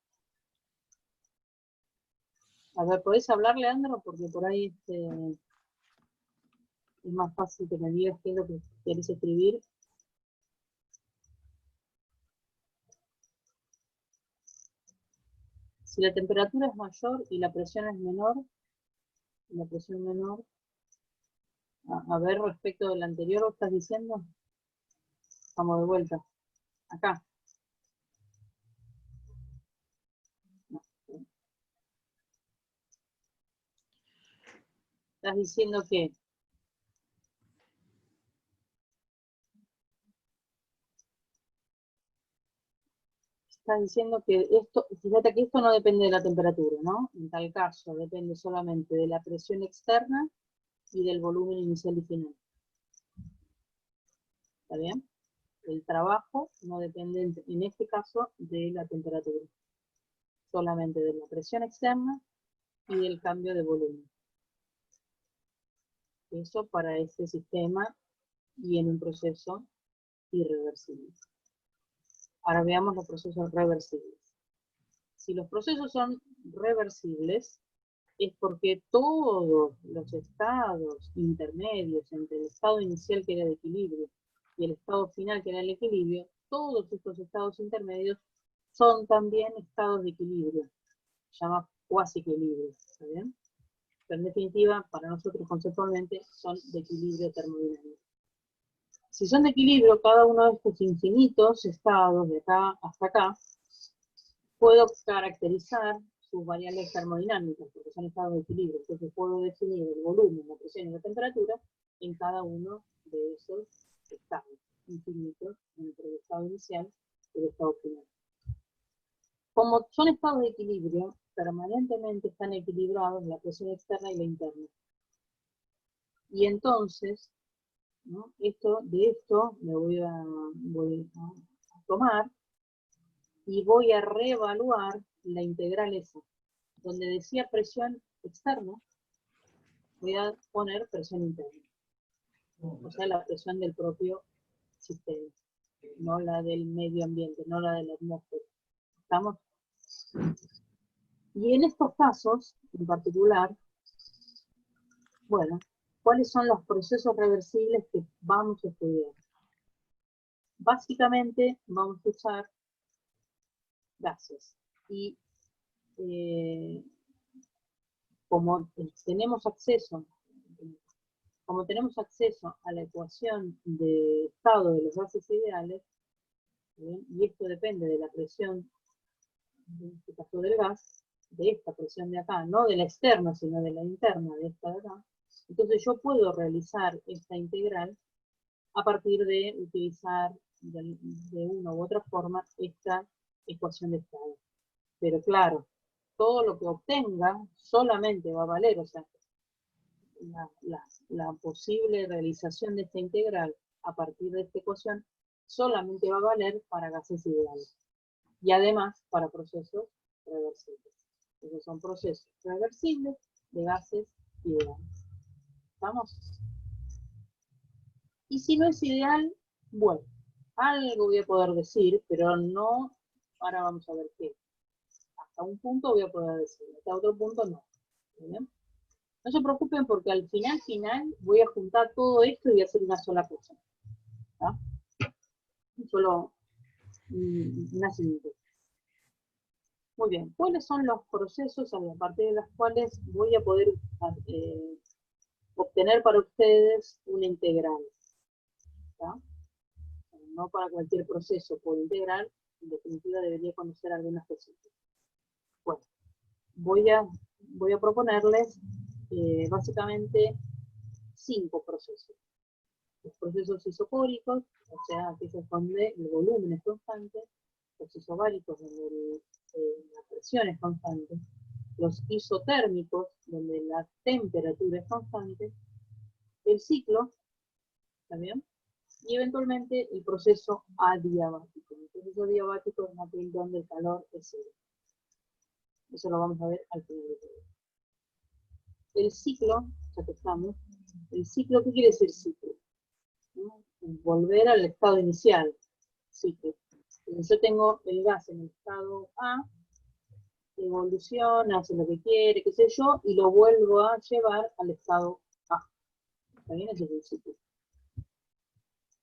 A ver, ¿podés hablar, Leandro? Porque por ahí es más fácil que me digas qué es lo que querés escribir. Si la temperatura es mayor y la presión es menor, a ver, respecto del anterior, ¿lo estás diciendo? Vamos de vuelta. Acá. No. Estás diciendo que esto, fíjate que esto no depende de la temperatura, ¿no? En tal caso, depende solamente de la presión externa y del volumen inicial y final. ¿Está bien? El trabajo no depende, en este caso, de la temperatura. Solamente de la presión externa y del cambio de volumen. Eso para este sistema y en un proceso irreversible. Ahora veamos los procesos reversibles. Si los procesos son reversibles, es porque todos los estados intermedios entre el estado inicial, que era el equilibrio, y el estado final, que era el equilibrio, todos estos estados intermedios son también estados de equilibrio, se llama cuasi equilibrio, ¿está bien? Pero en definitiva, para nosotros conceptualmente, son de equilibrio termodinámico. Si son de equilibrio, cada uno de estos infinitos estados, de acá hasta acá, puedo caracterizar sus variables termodinámicas, porque son estados de equilibrio. Entonces puedo definir el volumen, la presión y la temperatura en cada uno de esos estados infinitos entre el estado inicial y el estado final. Como son estados de equilibrio, permanentemente están equilibrados la presión externa y la interna. Y entonces, ¿no? De esto me voy a tomar y voy a reevaluar la integral esa. Donde decía presión externa, voy a poner presión interna. O sea, la presión del propio sistema. no la del medio ambiente, no la de la atmósfera. ¿Estamos? Y en estos casos, en particular, bueno, ¿cuáles son los procesos reversibles que vamos a estudiar? Básicamente vamos a usar gases. Y como tenemos acceso a la ecuación de estado de los gases ideales, ¿bien? Y esto depende de la presión, en este caso del gas, de esta presión de acá, no de la externa, sino de la interna, de esta de acá, entonces yo puedo realizar esta integral a partir de utilizar de una u otra forma esta ecuación de estado. Pero claro, todo lo que obtenga solamente va a valer, o sea, la posible realización de esta integral a partir de esta ecuación solamente va a valer para gases ideales. Y además para procesos reversibles. Esos son procesos reversibles de gases ideales. ¿Estamos? Y si no es ideal, bueno, algo voy a poder decir, pero no, ahora vamos a ver qué. Hasta un punto voy a poder decir, hasta otro punto no. ¿Bien? No se preocupen porque al final voy a juntar todo esto y voy a hacer una sola cosa. ¿Está? Solo una similitud. Muy bien, ¿cuáles son los procesos a partir de los cuales voy a poder obtener para ustedes una integral? ¿Está? No para cualquier proceso por integral, en definitiva debería conocer algunas cositas. Bueno, voy a proponerles básicamente 5 procesos. Los procesos isocóricos, o sea, aquellos donde el volumen es constante, los isobáricos, donde la presión es constante, los isotérmicos, donde la temperatura es constante, el ciclo, ¿está bien? Y eventualmente el proceso adiabático. El proceso adiabático es aquel donde el calor es cero. Eso lo vamos a ver al final de todo. El ciclo, ya que estamos, el ciclo, ¿qué quiere decir ciclo? ¿No? Volver al estado inicial, ciclo. Entonces yo tengo el gas en el estado A, evoluciona, hace lo que quiere, qué sé yo, y lo vuelvo a llevar al estado A. ¿Está bien? Ese es el ciclo.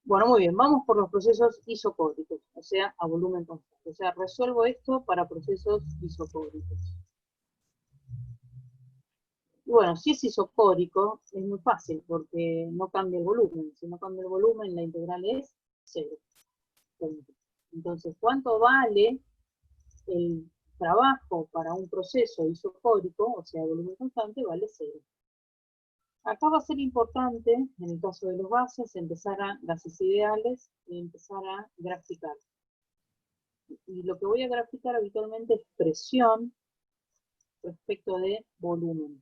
Bueno, muy bien, vamos por los procesos isocóricos, o sea, a volumen constante. O sea, resuelvo esto para procesos isocóricos. Y bueno, si es isocórico, es muy fácil, porque no cambia el volumen. Si no cambia el volumen, la integral es 0. Punto. Entonces, ¿cuánto vale el trabajo para un proceso isocórico, o sea, volumen constante? Vale 0. Acá va a ser importante, en el caso de los gases, empezar a gases ideales y empezar a graficar. Y lo que voy a graficar habitualmente es presión respecto de volumen.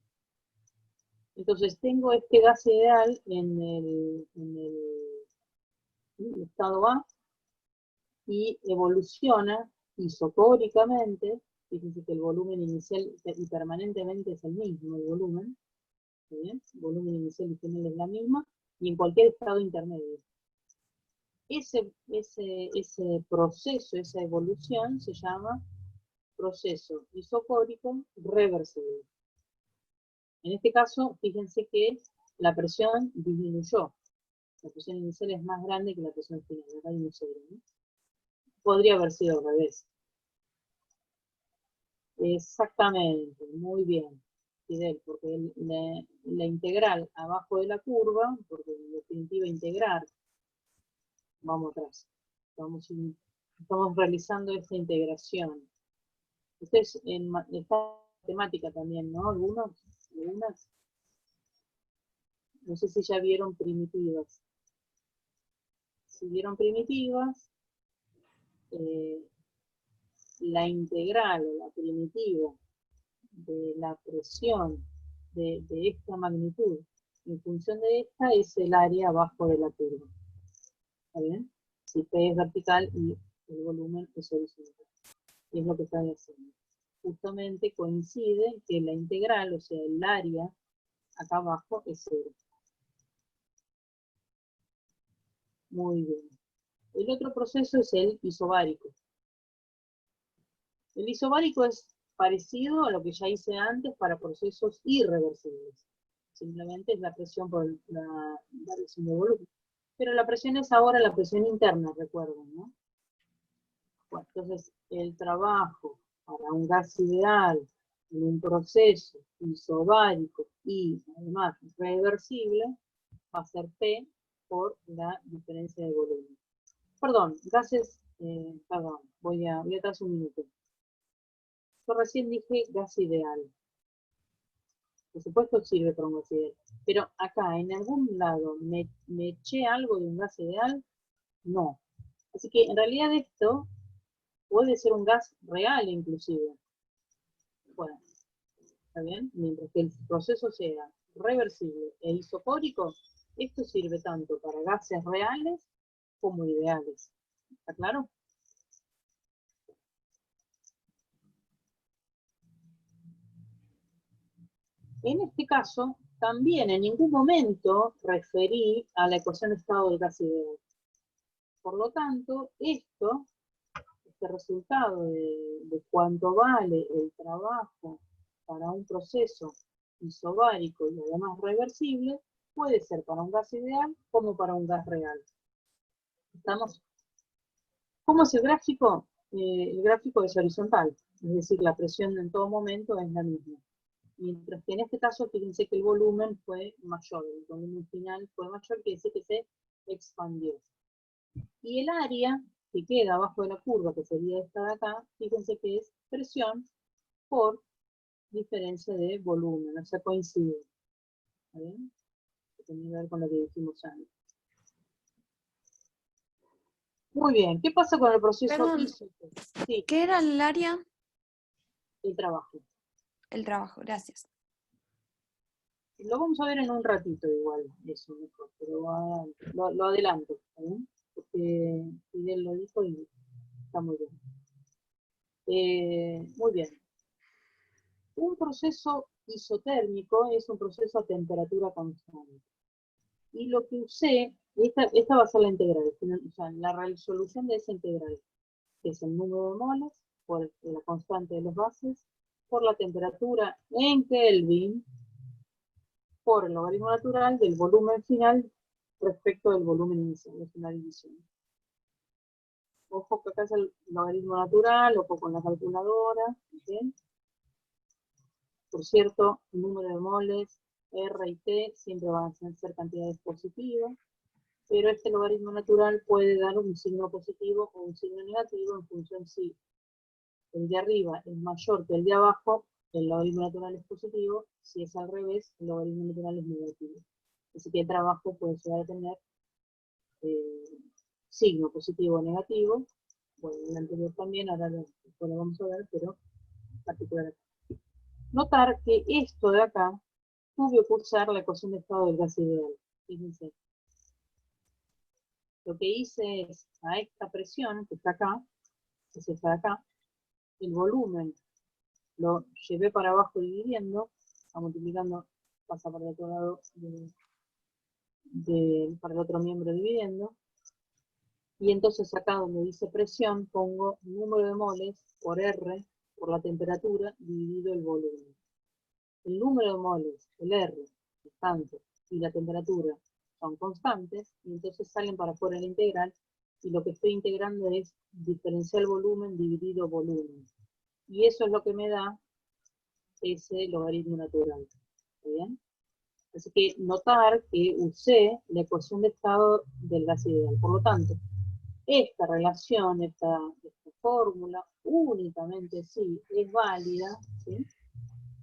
Entonces tengo este gas ideal en el estado A y evoluciona isocóricamente. Fíjense que el volumen inicial y permanentemente es el mismo, el volumen. ¿Bien? El volumen inicial y final es la misma, y en cualquier estado intermedio. Ese proceso, esa evolución, se llama proceso isocórico reversible. En este caso, fíjense que la presión disminuyó. La presión inicial es más grande que la presión final. Acá hay un 0, ¿no? Podría haber sido al revés. Exactamente, muy bien, Fidel, porque la integral abajo de la curva, porque en definitiva integrar, vamos atrás, estamos realizando esta integración. Ustedes en matemática también, ¿no? Algunas, no sé si ya vieron primitivas. Si vieron primitivas, la integral o la primitiva de la presión de esta magnitud en función de esta es el área abajo de la curva. ¿Está bien? Si P es vertical y el volumen es horizontal. Y es lo que están haciendo. Justamente coincide que la integral, o sea, el área acá abajo es 0. Muy bien. El otro proceso es el isobárico. El isobárico es parecido a lo que ya hice antes para procesos irreversibles. Simplemente es la presión por la variación de volumen. Pero la presión es ahora la presión interna, recuerden, ¿no? Bueno, entonces, el trabajo para un gas ideal en un proceso isobárico y además reversible va a ser P por la diferencia de volumen. Perdón, gases, perdón, voy atrás un minuto. Yo recién dije gas ideal. Por supuesto sirve para un gas ideal. Pero acá, en algún lado, ¿me eché algo de un gas ideal? No. Así que en realidad esto puede ser un gas real inclusive. Bueno, ¿está bien? Mientras que el proceso sea reversible e isocórico, esto sirve tanto para gases reales como ideales. ¿Está claro? En este caso, también en ningún momento referí a la ecuación de estado del gas ideal. Por lo tanto, este resultado de cuánto vale el trabajo para un proceso isobárico y además reversible, puede ser para un gas ideal como para un gas real. ¿Estamos? ¿Cómo es el gráfico? El gráfico es horizontal, es decir, la presión en todo momento es la misma. Mientras que en este caso, fíjense que el volumen fue mayor, el volumen final fue mayor, quiere decir que se expandió. Y el área que queda abajo de la curva, que sería esta de acá, fíjense que es presión por diferencia de volumen, o sea, coincide. ¿Está bien? Que tiene que ver con lo que dijimos antes. Muy bien, ¿qué pasa con el proceso Perdón. isótopo? Sí, ¿Qué era el área? el trabajo. El trabajo, gracias. Lo vamos a ver en un ratito igual, eso mejor, pero lo adelanto, ¿está bien? Porque Fidel lo dijo y está muy bien. Muy bien. Un proceso isotérmico es un proceso a temperatura constante. Y lo que usé, esta va a ser la integral, o sea, la resolución de esa integral, que es el número de moles por la constante de los gases, por la temperatura en Kelvin, por el logaritmo natural del volumen final respecto del volumen inicial, es una división. Ojo que acá es el logaritmo natural, ojo con la calculadora, ¿sí? Por cierto, el número de moles, R y T, siempre van a ser cantidades positivas, pero este logaritmo natural puede dar un signo positivo o un signo negativo en función si el de arriba es mayor que el de abajo, el logaritmo natural es positivo, si es al revés, el logaritmo natural es negativo. Así que el trabajo puede llegar a tener signo positivo o negativo. Bueno, en el anterior también, ahora lo vamos a ver, pero particular acá. Notar que esto de acá tuve que usar la ecuación de estado del gas ideal. Fíjense. Lo que hice es a esta presión que está acá, que es esta de acá, el volumen lo llevé para abajo dividiendo, multiplicando, pasa para el otro lado, para el otro miembro dividiendo, y entonces acá donde dice presión pongo número de moles por R, por la temperatura, dividido el volumen. El número de moles, el R, constante, y la temperatura son constantes, y entonces salen para fuera la integral, y lo que estoy integrando es diferencial volumen dividido volumen. Y eso es lo que me da ese logaritmo natural. ¿Está bien? Así que notar que usé la ecuación de estado del gas ideal. Por lo tanto, esta relación, esta fórmula, únicamente sí es válida, ¿sí?,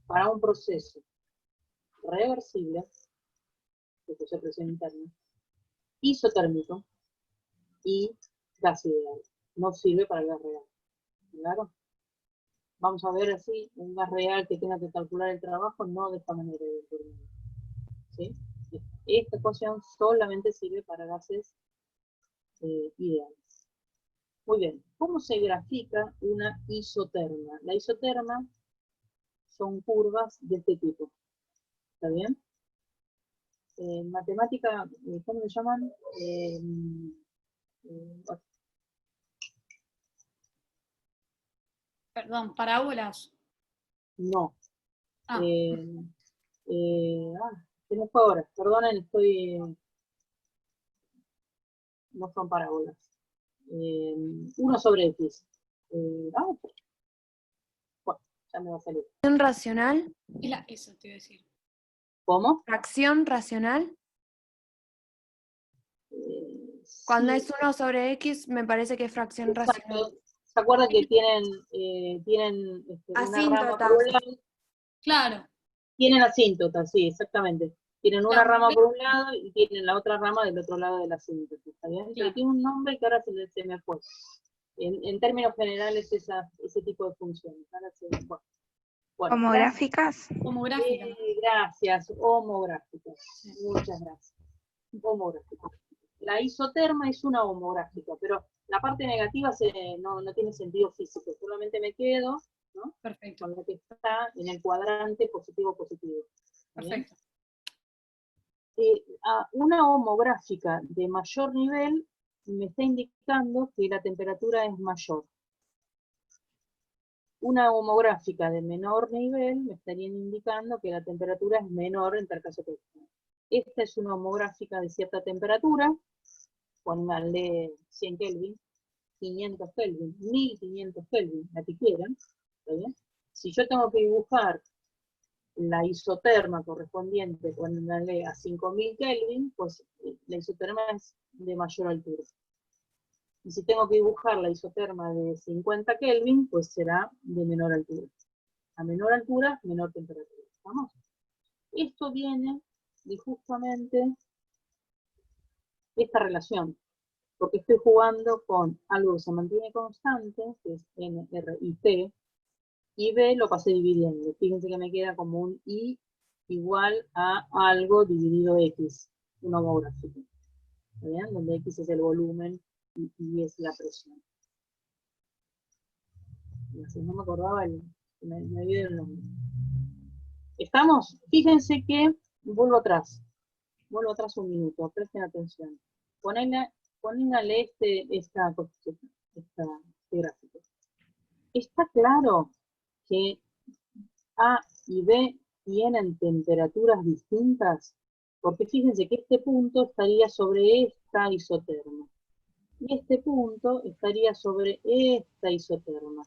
para un proceso reversible, que es presión interna, isotérmico y gas ideal. No sirve para el gas real. ¿Claro? Vamos a ver así, un gas real que tenga que calcular el trabajo, no de esta manera. ¿Sí? Esta ecuación solamente sirve para gases ideales. Muy bien, ¿cómo se grafica una isoterma? La isoterma son curvas de este tipo. ¿Está bien? En matemática, ¿cómo se llaman? Perdón, parábolas. No. Ah, Se me fue ahora, perdonen, no son parábolas. 1 sobre X. Bueno, ya me va a salir. ¿Fracción racional? eso te iba a decir. ¿Cómo? ¿Fracción racional? Cuando Sí, es 1 sobre X, me parece que es fracción racional. exacto. ¿Se acuerdan que tienen una rama por un lado? Claro. Tienen asíntota, sí, exactamente. Tienen una Claro. rama por un lado y tienen la otra rama del otro lado de la asíntota, ¿está bien? Pero Claro. tiene un nombre que ahora se me fue. En términos generales, ese tipo de funciones. Ahora bueno, Homográficas. Homográfica. gracias, homográficas. Sí. Muchas gracias. Homográficas. La isoterma es una homográfica, pero la parte negativa no tiene sentido físico, solamente me quedo, ¿no?, Perfecto. con lo que está en el cuadrante positivo-positivo. Perfecto. Una homográfica de mayor nivel me está indicando que la temperatura es mayor. Una homográfica de menor nivel me estaría indicando que la temperatura es menor en tal caso que esta. Esta es una homográfica de cierta temperatura, pónganle 100 Kelvin, 500 Kelvin, 1500 Kelvin, la que quieran, ¿está bien? Si yo tengo que dibujar la isoterma correspondiente, pónganle a 5000 Kelvin, pues la isoterma es de mayor altura. Y si tengo que dibujar la isoterma de 50 Kelvin, pues será de menor altura. A menor altura, menor temperatura. ¿Estamos? Esto viene de justamente esta relación, porque estoy jugando con algo que se mantiene constante, que es N, R y T, y B lo pasé dividiendo. Fíjense que me queda como un I igual a algo dividido X, un homográfico. ¿Está bien? Donde X es el volumen y Y es la presión. No me acordaba, me olvidé el nombre. ¿Estamos? Fíjense que vuelvo atrás un minuto, presten atención. Pónganle este gráfico. Está claro que A y B tienen temperaturas distintas, porque fíjense que este punto estaría sobre esta isoterma, y este punto estaría sobre esta isoterma.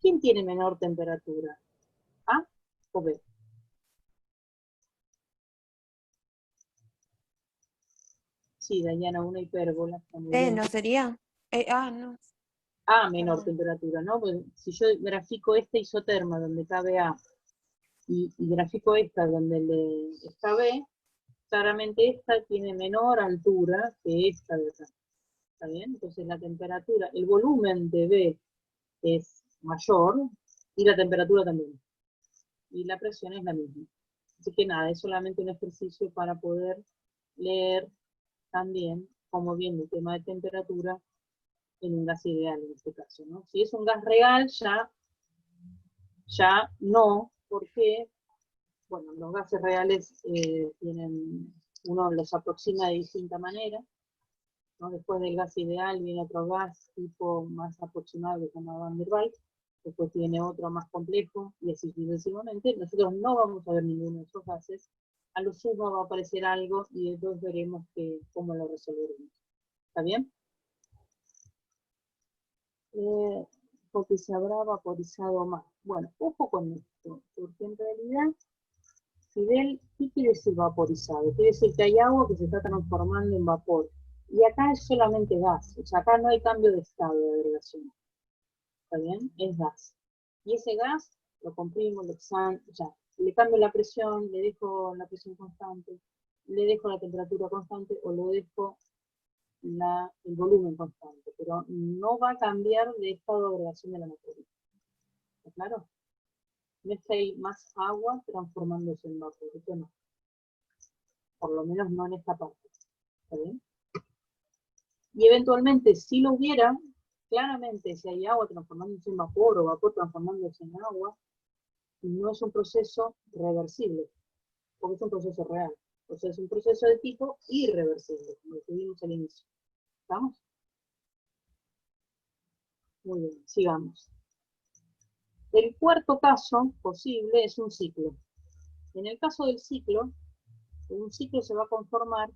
¿Quién tiene menor temperatura? ¿A o B? Sí, Dayana, una hipérbola. Está muy bien. ¿No sería? No. A menor temperatura, ¿no? Pues si yo grafico esta isoterma donde cabe A y grafico esta donde está B, claramente esta tiene menor altura que esta de acá. ¿Está bien? Entonces la temperatura, el volumen de B es mayor y la temperatura también. Y la presión es la misma. Así que nada, es solamente un ejercicio para poder leer también cómo viene el tema de temperatura en un gas ideal en este caso, ¿no? Si es un gas real, ya no, porque, bueno, los gases reales uno los aproxima de distinta manera, ¿no? Después del gas ideal viene otro gas tipo más aproximado que se llama Van der Waals, después tiene otro más complejo, y así sucesivamente. Nosotros no vamos a ver ninguno de esos gases, a lo sumo va a aparecer algo y después veremos cómo lo resolveremos. ¿Está bien? Porque se habrá vaporizado más. Bueno, ojo con esto, porque en realidad, Fidel, ¿qué quiere decir vaporizado? Quiere decir que hay agua que se está transformando en vapor. Y acá es solamente gas, o sea, acá no hay cambio de estado de agregación. ¿Está bien? Es gas. Y ese gas lo comprimo, lo exando, o sea, le cambio la presión, le dejo la presión constante, le dejo la temperatura constante o lo dejo el volumen constante, pero no va a cambiar de estado de agregación de la materia. ¿Está claro? No es que hay más agua transformándose en vapor, eso no. Por lo menos no en esta parte. ¿Está bien? Y eventualmente, si lo hubiera, claramente si hay agua transformándose en vapor o vapor transformándose en agua, no es un proceso reversible, porque es un proceso real. O sea, es un proceso de tipo irreversible, como lo que vimos al inicio. ¿Estamos? Muy bien, sigamos. El cuarto caso posible es un ciclo. En el caso del ciclo, un ciclo se va a conformar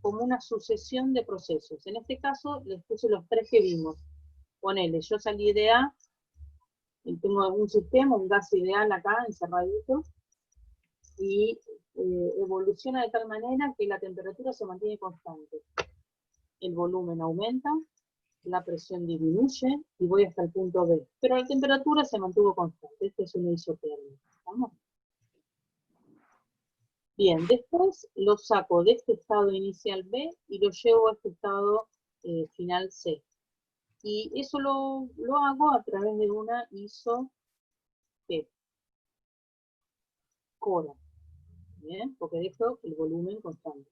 como una sucesión de procesos. En este caso, les puse los tres que vimos. Ponele, yo salí de A, y tengo algún sistema, un gas ideal acá, encerradito, y evoluciona de tal manera que la temperatura se mantiene constante. El volumen aumenta, la presión disminuye, y voy hasta el punto B. Pero la temperatura se mantuvo constante. Este es un isotérmico. ¿Estamos? Bien, después lo saco de este estado inicial B y lo llevo a este estado final C. Y eso lo hago a través de una iso P. Cora. ¿Bien? Porque dejo el volumen constante.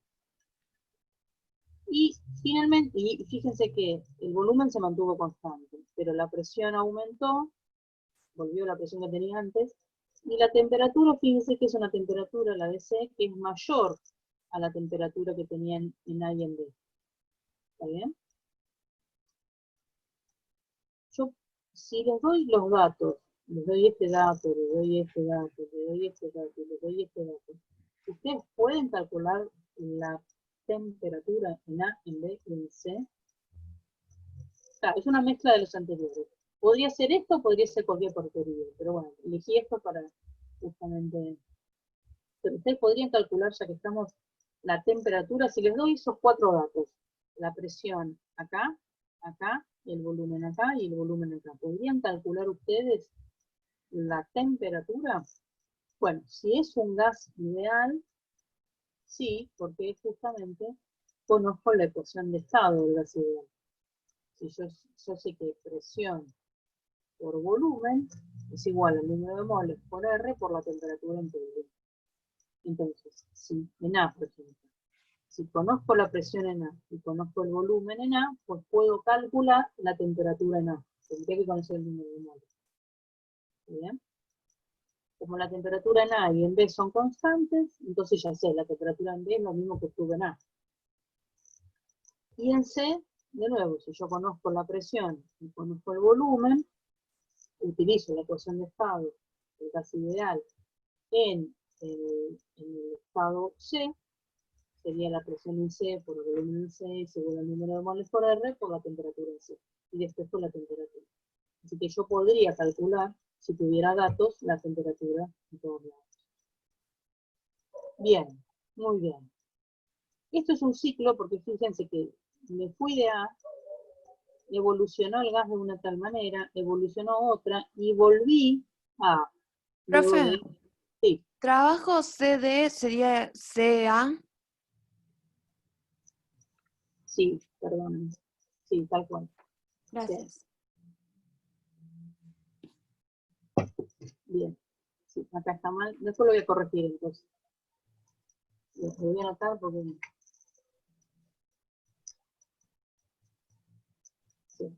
Y finalmente, y fíjense que el volumen se mantuvo constante, pero la presión aumentó, volvió a la presión que tenía antes, y la temperatura, fíjense que es una temperatura, la de C, que es mayor a la temperatura que tenía en A y en B. ¿Está bien? Yo, si les doy los datos, les doy este dato, les doy este dato, les doy este dato, les doy este dato, ustedes pueden calcular la temperatura en A, en B y en C. Claro, es una mezcla de los anteriores. Podría ser esto, podría ser cualquier porquería, pero bueno, elegí esto para justamente... Pero ustedes podrían calcular, ya que estamos, la temperatura, si les doy esos cuatro datos, la presión acá, acá, el volumen acá y el volumen acá. ¿Podrían calcular ustedes la temperatura? Bueno, si es un gas ideal, sí, porque justamente conozco la ecuación de estado del gas ideal. Si yo sé que presión por volumen es igual al número de moles por R por la temperatura en Kelvin. Entonces, si en A, por ejemplo, si conozco la presión en A y conozco el volumen en A, pues puedo calcular la temperatura en A. Tendría que conocer el número de moles. ¿Bien? Como la temperatura en A y en B son constantes, entonces ya sé, la temperatura en B es lo mismo que estuve en A. Y en C, de nuevo, si yo conozco la presión y conozco el volumen, utilizo la ecuación de estado, el gas ideal, en el estado C, sería la presión en C por el volumen en C, según el número de moles por R, por la temperatura en C. Y después por la temperatura. Así que yo podría calcular, si tuviera datos, la temperatura en todos lados. Bien, muy bien. Esto es un ciclo porque fíjense que me fui de A, evolucionó el gas de una tal manera, evolucionó otra y volví a... luego Profe, de... Sí, trabajo CD sería CA. sí, perdón. Sí, tal cual. Gracias. Bien. Sí, acá está mal. Después lo voy a corregir entonces. Lo voy a anotar porque... Sí.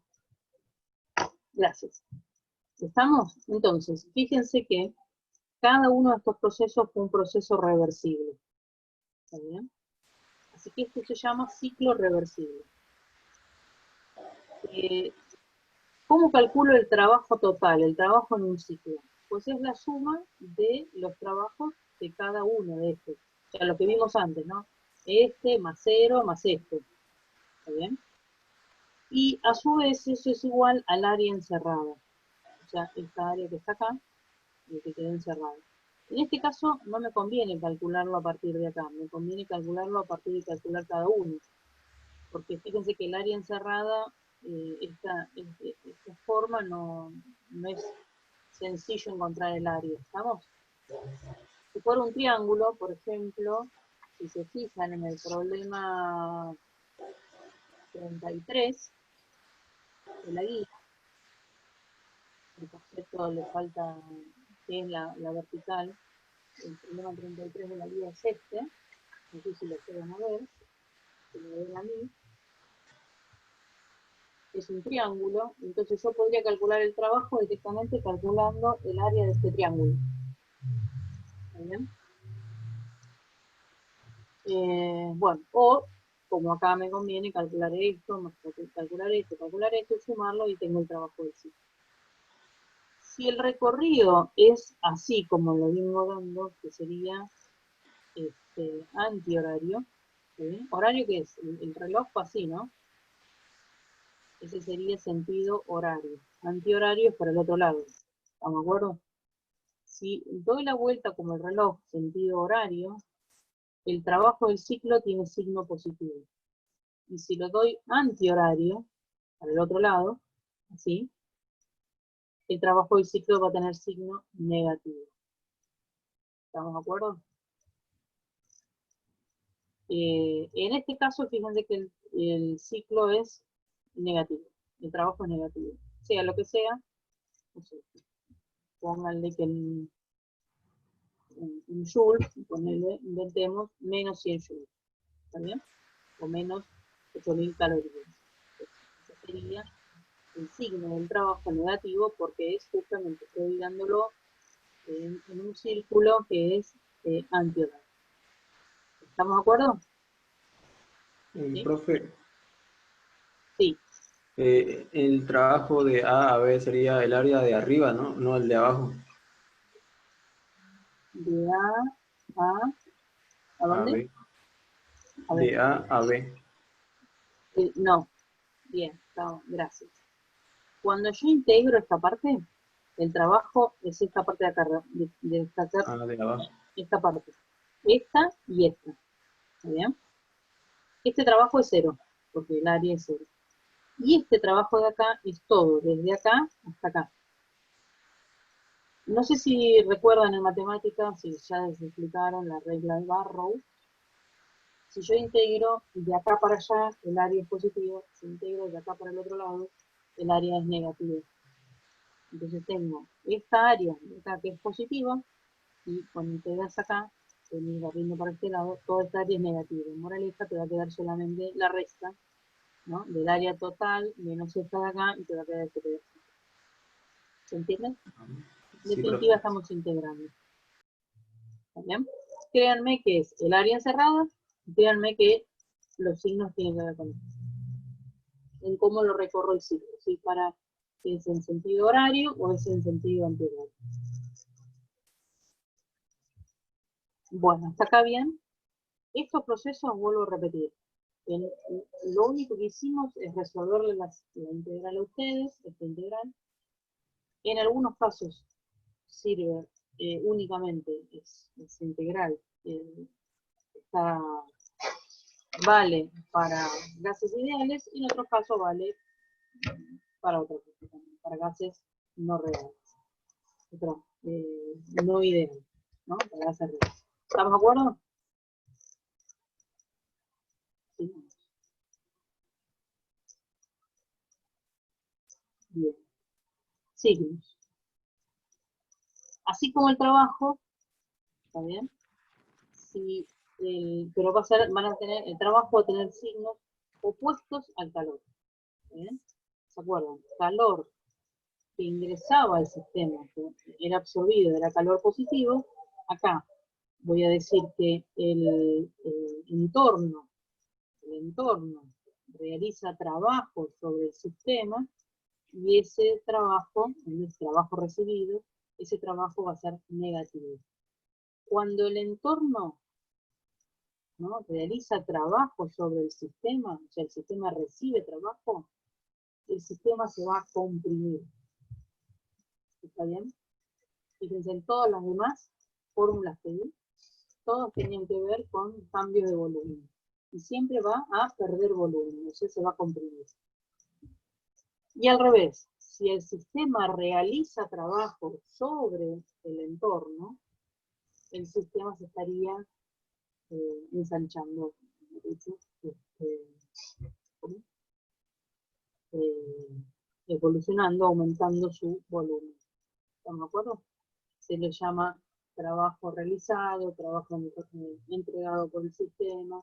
Gracias. ¿Estamos? Entonces, fíjense que cada uno de estos procesos fue un proceso reversible. ¿Está bien? Así que esto se llama ciclo reversible. ¿Cómo calculo el trabajo total, el trabajo en un ciclo? Pues es la suma de los trabajos de cada uno de estos. O sea, lo que vimos antes, ¿no? Este más 0 más este. ¿Está bien? Y a su vez eso es igual al área encerrada. O sea, esta área que está acá, y que quedó encerrada. En este caso no me conviene calcularlo a partir de acá, me conviene calcularlo a partir de calcular cada uno. Porque fíjense que el área encerrada, esta forma no es sencillo encontrar el área, ¿estamos? Si fuera un triángulo, por ejemplo, si se fijan en el problema 33 de la guía, el concepto le falta, que es la vertical, el problema 33 de la guía es este, no sé si lo pueden ver, si me ven a mí, es un triángulo, entonces yo podría calcular el trabajo directamente calculando el área de este triángulo. ¿Está bien? Bueno, o como acá me conviene calcular esto, más calcular esto, y sumarlo y tengo el trabajo del ciclo. Si el recorrido es así como lo vengo dando, que sería antihorario, ¿sí? ¿Horario qué es? El reloj fue así, ¿no? Ese sería sentido horario. Antihorario es para el otro lado. ¿Estamos de acuerdo? Si doy la vuelta como el reloj, sentido horario, el trabajo del ciclo tiene signo positivo. Y si lo doy antihorario, para el otro lado, así, el trabajo del ciclo va a tener signo negativo. ¿Estamos de acuerdo? En este caso, fíjense que el ciclo es negativo, el trabajo es negativo. Sea lo que sea, no sé, pónganle que en Joule, inventemos menos 100 joules, ¿está bien? O menos 8000 calorías. Ese sería el signo del trabajo negativo porque es justamente, estoy dándolo en un círculo que es antihorario. ¿Estamos de acuerdo? ¿Sí? Profe, Sí. el trabajo de A a B sería el área de arriba, ¿no? No el de abajo. De ¿a A dónde? B. A ver, De A a B. no. Bien, gracias. Cuando yo integro esta parte, el trabajo es esta parte de acá, de destacar A de abajo. esta parte. Esta y esta. ¿Está bien? Este trabajo es 0, porque el área es 0. Y este trabajo de acá es todo, desde acá hasta acá. No sé si recuerdan en matemáticas, si ya les explicaron la regla de Barrow. Si yo integro de acá para allá, el área es positiva. Si integro de acá para el otro lado, el área es negativa. Entonces tengo esta área de acá que es positiva, y cuando integras acá, venís barriendo para este lado, toda esta área es negativa. En moraleja te va a quedar solamente la resta, ¿no? Del área total menos esta de acá, y te va a quedar este pedacito. ¿Se entiende? En Sí, definitiva profe. estamos integrando. ¿Está bien? Créanme que es el área encerrada, y créanme que los signos tienen que ver con esto. En cómo lo recorro el ciclo, ¿sí? Para que es en sentido horario o es en sentido antihorario. Bueno, ¿hasta acá bien? Estos procesos, vuelvo a repetir, lo único que hicimos es resolverle la integral a ustedes, esta integral. En algunos casos sirve únicamente, es integral, vale para gases ideales, y en otros casos vale para otras cosas también, para gases no reales, no ideales, ¿no? Para gases reales. ¿Estamos de acuerdo? Sí. Bien. Signos. Así como el trabajo, ¿está bien? Sí, pero van a tener, el trabajo va a tener signos opuestos al calor. ¿Bien? ¿Se acuerdan? Calor que ingresaba al sistema, que era absorbido, era calor positivo. Acá voy a decir que el entorno realiza trabajo sobre el sistema, y ese trabajo, el trabajo recibido, ese trabajo va a ser negativo. Cuando el entorno, ¿no?, realiza trabajo sobre el sistema, o sea, el sistema recibe trabajo, el sistema se va a comprimir. ¿Está bien? Fíjense, en todas las demás fórmulas que di, todos tienen que ver con cambios de volumen. Y siempre va a perder volumen, o sea, se va a comprimir. Y al revés, si el sistema realiza trabajo sobre el entorno, el sistema se estaría ensanchando, evolucionando, aumentando su volumen. ¿Estamos de acuerdo? Se le llama trabajo realizado, trabajo entregado por el sistema,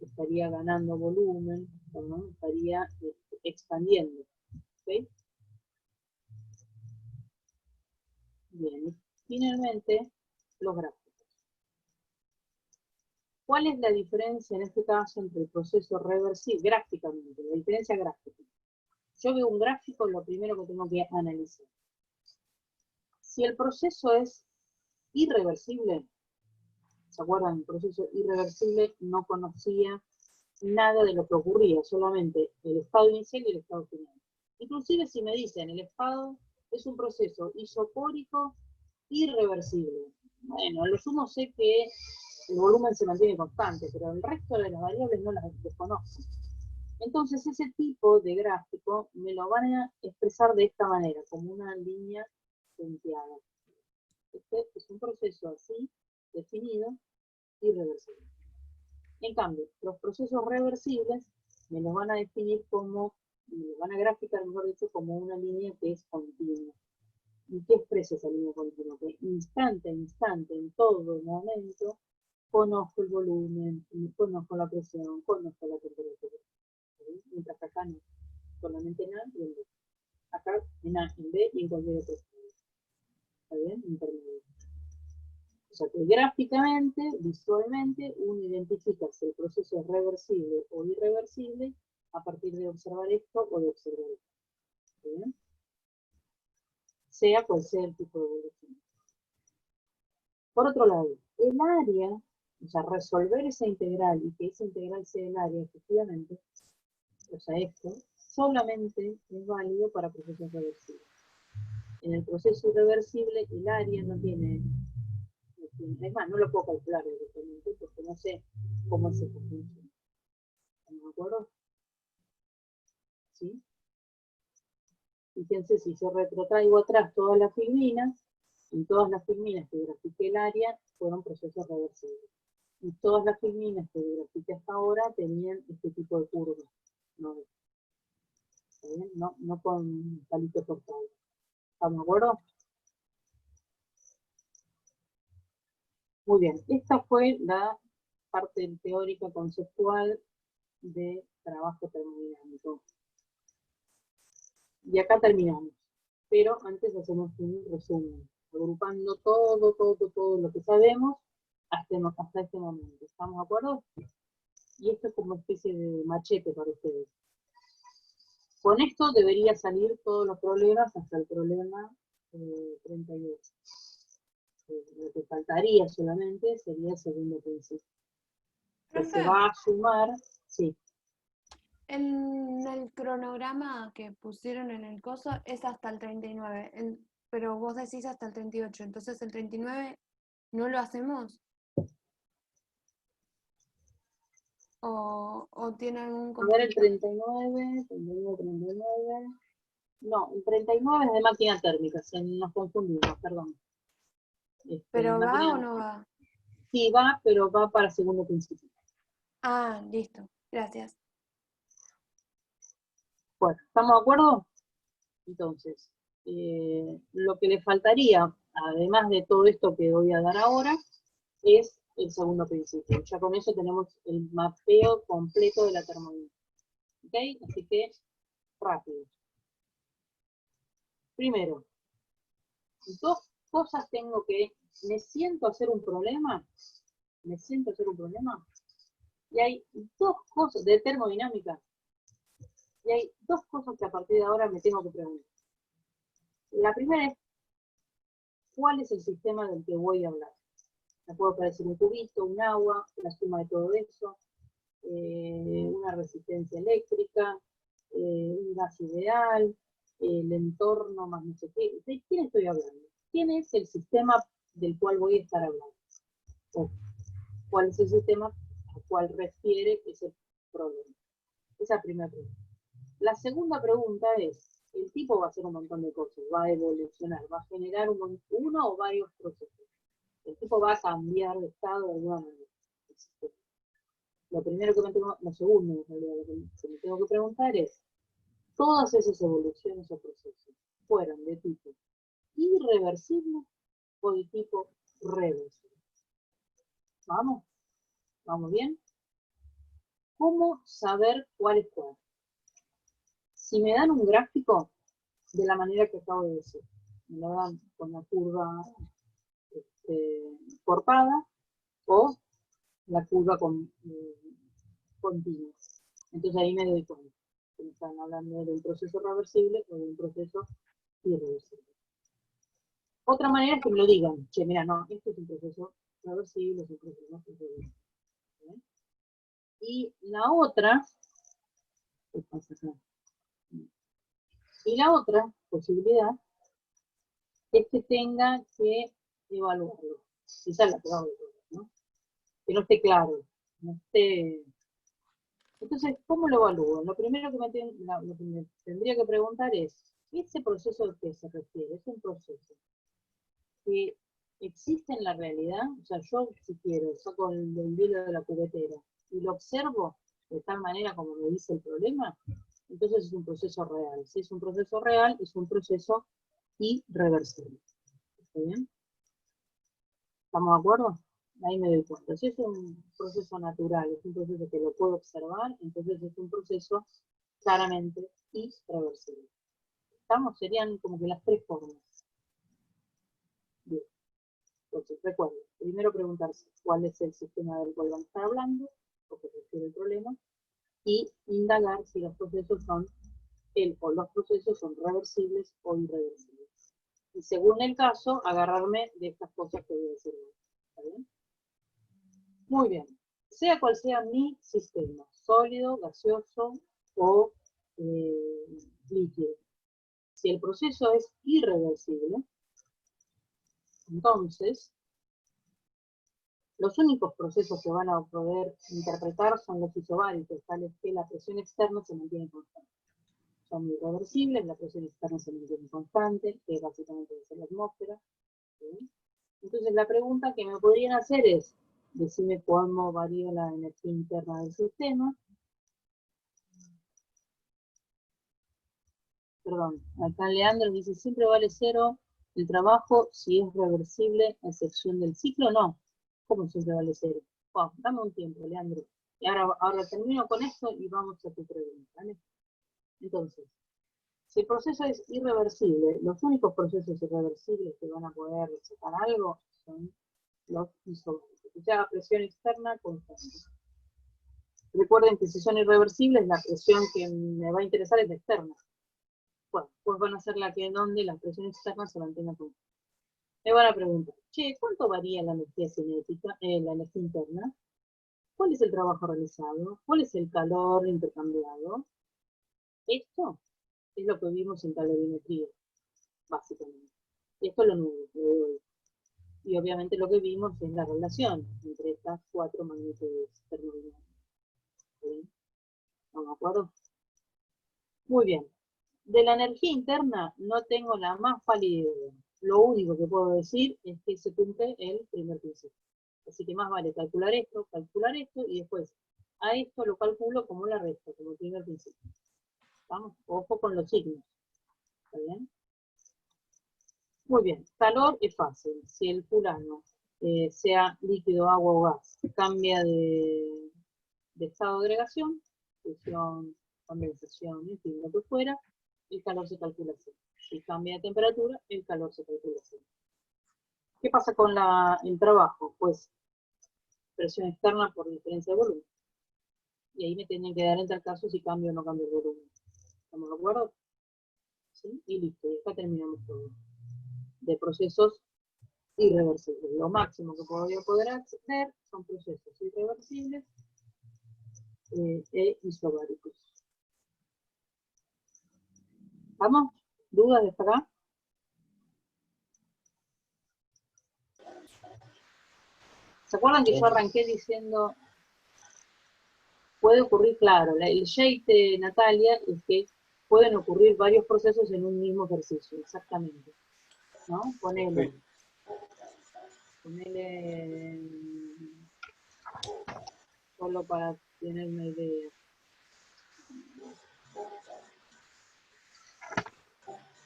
estaría ganando volumen, ¿no? Estaría expandiendo. ¿Okay? Bien, y finalmente los gráficos. ¿Cuál es la diferencia en este caso entre el proceso reversible, gráficamente, la diferencia gráfica? yo veo un gráfico, lo primero que tengo que analizar. Si el proceso es irreversible, ¿se acuerdan? El proceso irreversible no conocía nada de lo que ocurría, solamente el estado inicial y el estado final. Inclusive si me dicen el estado es un proceso isocórico irreversible. Bueno, a lo sumo sé que el volumen se mantiene constante, pero el resto de las variables no las desconozco. Entonces ese tipo de gráfico me lo van a expresar de esta manera, como una línea punteada. Este es un proceso así, definido, irreversible. En cambio, los procesos reversibles me los van a definir como, me los van a graficar, mejor dicho, como una línea que es continua. ¿Y qué expresa esa línea continua? Que instante a instante, en todo momento, conozco el volumen, conozco la presión, conozco la temperatura. ¿Sí? Mientras que acá no, solamente en A y en B. Acá en A, en B y en cualquier otro estado. ¿Está bien? Intermedio. O sea que gráficamente, visualmente, uno identifica si el proceso es reversible o irreversible a partir de observar esto o de observar esto. ¿Bien? Sea cual sea el tipo de evolución. Por otro lado, el área, o sea, resolver esa integral y que esa integral sea el área, efectivamente, o sea, esto, solamente es válido para procesos reversibles. En el proceso irreversible, el área no tiene, es más, no lo puedo calcular directamente porque no sé cómo es esta función. ¿Estamos de acuerdo? ¿Sí? Fíjense, si yo retrotraigo atrás todas las filminas, en todas las filminas que grafiqué el área fueron procesos reversibles. Y todas las filminas que grafiqué hasta ahora tenían este tipo de curvas. ¿No? ¿Está bien? No con palito cortado. ¿Estamos de acuerdo? Muy bien, esta fue la parte teórica conceptual de trabajo termodinámico. Y acá terminamos. Pero antes hacemos un resumen, agrupando todo lo que sabemos hasta este momento. ¿Estamos de acuerdo? Y esto es como una especie de machete para ustedes. Con esto debería salir todos los problemas hasta el problema 38. Lo que faltaría solamente sería el segundo principio. Que se va a sumar, sí. En el cronograma que pusieron en el coso es hasta el 39, pero vos decís hasta el 38, entonces el 39 no lo hacemos. ¿O tiene algún A ver, el conflicto? 39. No, el 39 es de máquina térmica, nos confundimos, perdón. ¿Pero va máquina, o no va? sí va, pero va para segundo principio. Ah, listo, gracias. Bueno, ¿estamos de acuerdo? Entonces, lo que le faltaría, además de todo esto que voy a dar ahora, es el segundo principio. Ya con eso tenemos el mapeo completo de la termodinámica. ¿Ok? Así que, rápido. Primero, dos cosas tengo que, me siento a hacer un problema, y hay dos cosas de termodinámica, y hay dos cosas que a partir de ahora me tengo que preguntar. La primera es, ¿cuál es el sistema del que voy a hablar? Me puede parecer un cubito, un agua, la suma de todo eso, una resistencia eléctrica, un gas ideal, el entorno más no sé qué. ¿De quién estoy hablando? ¿Quién es el sistema del cual voy a estar hablando? ¿O cuál es el sistema al cual refiere ese problema? Esa es la primera pregunta. La segunda pregunta es, el tipo va a hacer un montón de cosas, va a evolucionar, va a generar uno o varios procesos. El tipo va a cambiar de estado de alguna manera. Lo primero que me tengo, lo segundo en realidad, lo que me tengo que preguntar es, todas esas evoluciones o procesos fueron de tipo irreversible o de tipo reversible. ¿Vamos? ¿Vamos bien? ¿Cómo saber cuál es cuál? Si me dan un gráfico de la manera que acabo de decir, me lo dan con la curva cortada o la curva continua. Entonces ahí me doy cuenta. están hablando de un proceso reversible o de un proceso irreversible. Otra manera es que me lo digan, che, mira, no, esto es un proceso reversible, es un proceso irreversible. ¿Bien? Y la otra, ¿qué pasa acá? Y la otra posibilidad es que tenga que evaluarlo. Esa es la que va a evaluar, ¿no? Que no esté claro, no esté... Entonces, ¿cómo lo evalúo? Lo primero que lo que me tendría que preguntar es, ¿ese proceso al que se refiere es un proceso que existe en la realidad? O sea, yo, si quiero, saco el hilo de la cubetera y lo observo de tal manera como me dice el problema, entonces es un proceso real. Si es un proceso real, es un proceso irreversible. ¿Está bien? ¿Estamos de acuerdo? Ahí me doy cuenta. Si es un proceso natural, es un proceso que lo puedo observar, entonces es un proceso claramente irreversible. ¿Estamos? Serían como que las tres formas. Bien. Entonces, recuerden, primero preguntarse cuál es el sistema del cual vamos a estar hablando, porque refiere el problema, y indagar si los procesos son, los procesos son reversibles o irreversibles. Y según el caso, agarrarme de estas cosas que voy a decir. ¿Está bien? Muy bien. Sea cual sea mi sistema, sólido, gaseoso o líquido. Si el proceso es irreversible, entonces los únicos procesos que van a poder interpretar son los isobáricos, tales que la presión externa se mantiene constante. Son irreversibles, la presión externa se mantiene constante, que básicamente es la atmósfera. ¿Sí? Entonces la pregunta que me podrían hacer es, decime cómo varía la energía interna del sistema. Perdón, acá Leandro dice, siempre vale cero el trabajo si es reversible a excepción del ciclo. No, ¿cómo siempre vale cero? Oh, dame un tiempo, Leandro. Y ahora termino con esto y vamos a tu pregunta, ¿vale? Entonces, si el proceso es irreversible, los únicos procesos irreversibles que van a poder sacar algo son los isobáricos, o sea, presión externa constante. Recuerden que si son irreversibles, la presión que me va a interesar es la externa. Bueno, pues van a ser la que donde la presión externa se mantenga constante. Me van a preguntar, che, ¿cuánto varía la energía cinética, la energía interna? ¿Cuál es el trabajo realizado? ¿Cuál es el calor intercambiado? Esto es lo que vimos en calorimetría, básicamente. Esto es lo nuevo de hoy. Y obviamente lo que vimos es la relación entre estas cuatro magnitudes termodinámicas. ¿Bien? ¿Estamos de acuerdo? Muy bien. De la energía interna no tengo la más pálida idea. Lo único que puedo decir es que se cumple el primer principio. Así que más vale calcular esto, y después a esto lo calculo como la resta, como el primer principio. ¿Vamos? Ojo con los signos. ¿Está bien? Muy bien. Calor es fácil. Si el fulano, sea líquido, agua o gas, cambia de estado de agregación, fusión, condensación, en fin, lo que fuera, el calor se calcula así. Si cambia de temperatura, el calor se calcula así. ¿Qué pasa con el trabajo? Pues presión externa por diferencia de volumen. Y ahí me tienen que dar en tal caso si cambio o no cambio el volumen. ¿Estamos de acuerdo? ¿Sí? Y listo, y acá terminamos todo. De procesos irreversibles. Lo máximo que voy a poder acceder son procesos irreversibles e isobáricos. ¿Vamos? ¿Dudas de acá? ¿Se acuerdan que yo arranqué diciendo, puede ocurrir, claro, el shade de Natalia es que pueden ocurrir varios procesos en un mismo ejercicio, exactamente. ¿No? Ponele solo para tener una idea.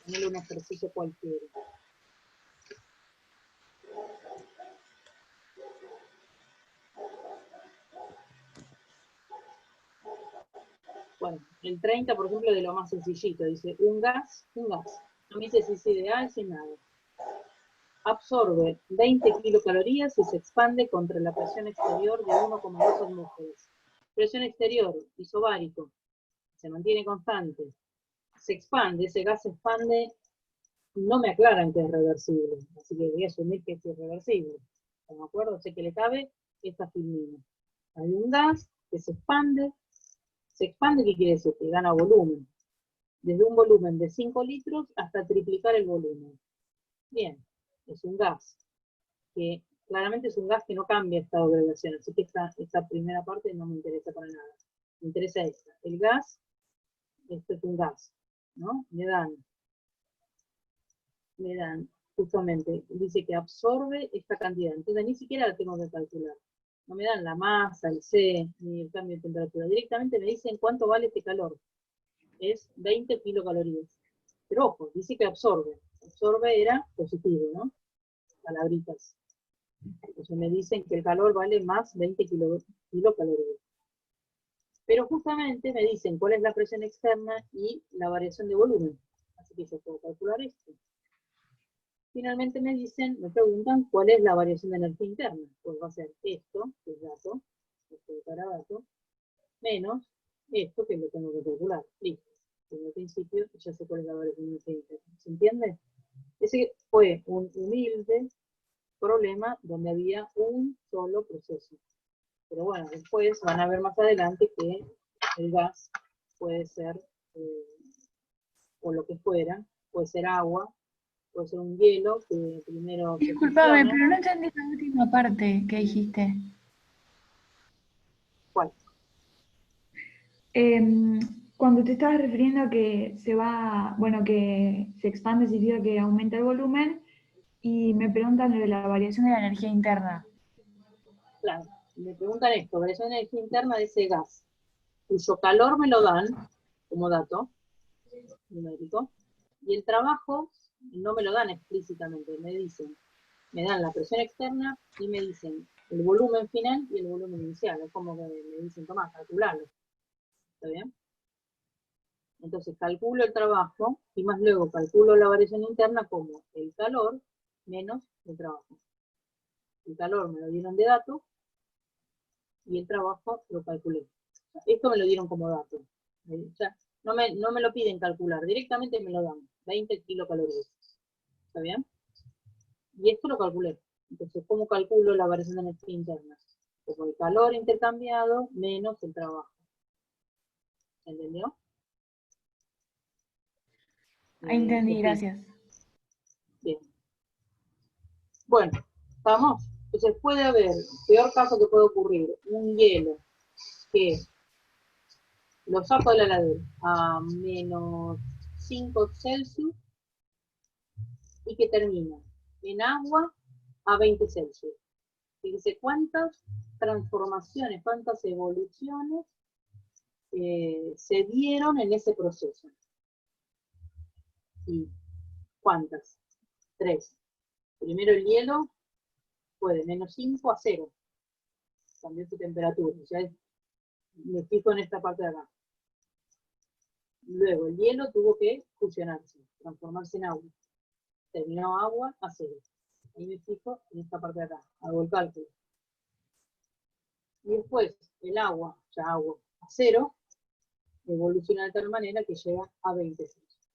Ponele un ejercicio cualquiera. Bueno, el 30, por ejemplo, de lo más sencillito, dice un gas. No me dice si es ideal, si nada. Absorbe 20 kilocalorías y se expande contra la presión exterior de 1,2 atmósferas. Presión exterior, isobárico, se mantiene constante, se expande, ese gas se expande, no me aclaran que es reversible, así que voy a asumir que es irreversible. ¿De acuerdo? Sé que le cabe esta filmina. Hay un gas que se expande, ¿qué quiere decir? Que gana volumen. Desde un volumen de 5 litros hasta triplicar el volumen. Bien, es un gas que claramente es un gas que no cambia estado de agregación, así que esta primera parte no me interesa para nada. Me interesa esta. El gas, esto es un gas, ¿no? Me dan, justamente, dice que absorbe esta cantidad, entonces ni siquiera la tengo que calcular. No me dan la masa, el C, ni el cambio de temperatura. Directamente me dicen cuánto vale este calor. Es 20 kilocalorías. Pero ojo, dice que absorbe. Absorbe era positivo, ¿no? Palabritas. Entonces me dicen que el calor vale más 20 kilocalorías. Pero justamente me dicen cuál es la presión externa y la variación de volumen. Así que yo puedo calcular esto. Finalmente me preguntan cuál es la variación de energía interna. Pues va a ser esto, que es dato, esto de dato, menos esto que lo tengo que calcular. Listo. En el principio ya sé cuál es la variación de energía interna. ¿Se entiende? Ese fue un humilde problema donde había un solo proceso. Pero bueno, después van a ver más adelante que el gas puede ser, o lo que fuera, puede ser agua, puede ser un hielo que primero se Disculpame, fusiona. pero no entendí la última parte que dijiste. ¿Cuál? Cuando te estabas refiriendo a que se va, bueno, que se expande significa que aumenta el volumen, y me preguntan lo de la variación de la energía interna. Claro, me preguntan esto, variación de energía interna de ese gas, cuyo calor me lo dan como dato numérico, y el trabajo no me lo dan explícitamente, me dan la presión externa y me dicen el volumen final y el volumen inicial, es como que me dicen, toma, calcularlo. ¿Está bien? Entonces calculo el trabajo y más luego calculo la variación interna como el calor menos el trabajo. El calor me lo dieron de dato y el trabajo lo calculé. Esto me lo dieron como dato. O sea, no me lo piden calcular, directamente me lo dan, 20 kilocalorías. ¿Está bien? Y esto lo calculé. Entonces, ¿cómo calculo la variación de energía interna? Como el calor intercambiado menos el trabajo. ¿Entendió? Ahí entendí, gracias. Bien. Bueno, ¿estamos? Entonces puede haber, peor caso que puede ocurrir, un hielo que lo saco de la heladera a menos 5 Celsius y que termina en agua a 20 Celsius. Fíjense cuántas transformaciones, cuántas evoluciones se dieron en ese proceso. ¿Y cuántas? 3. Primero el hielo fue de menos 5 a 0. Cambió su temperatura. Ya me fijo en esta parte de acá. Luego el hielo tuvo que fusionarse, transformarse en agua. Terminó agua a 0. Ahí me fijo en esta parte de acá. Hago el cálculo. Y después el agua, ya agua a 0, evoluciona de tal manera que llega a 20 Celsius.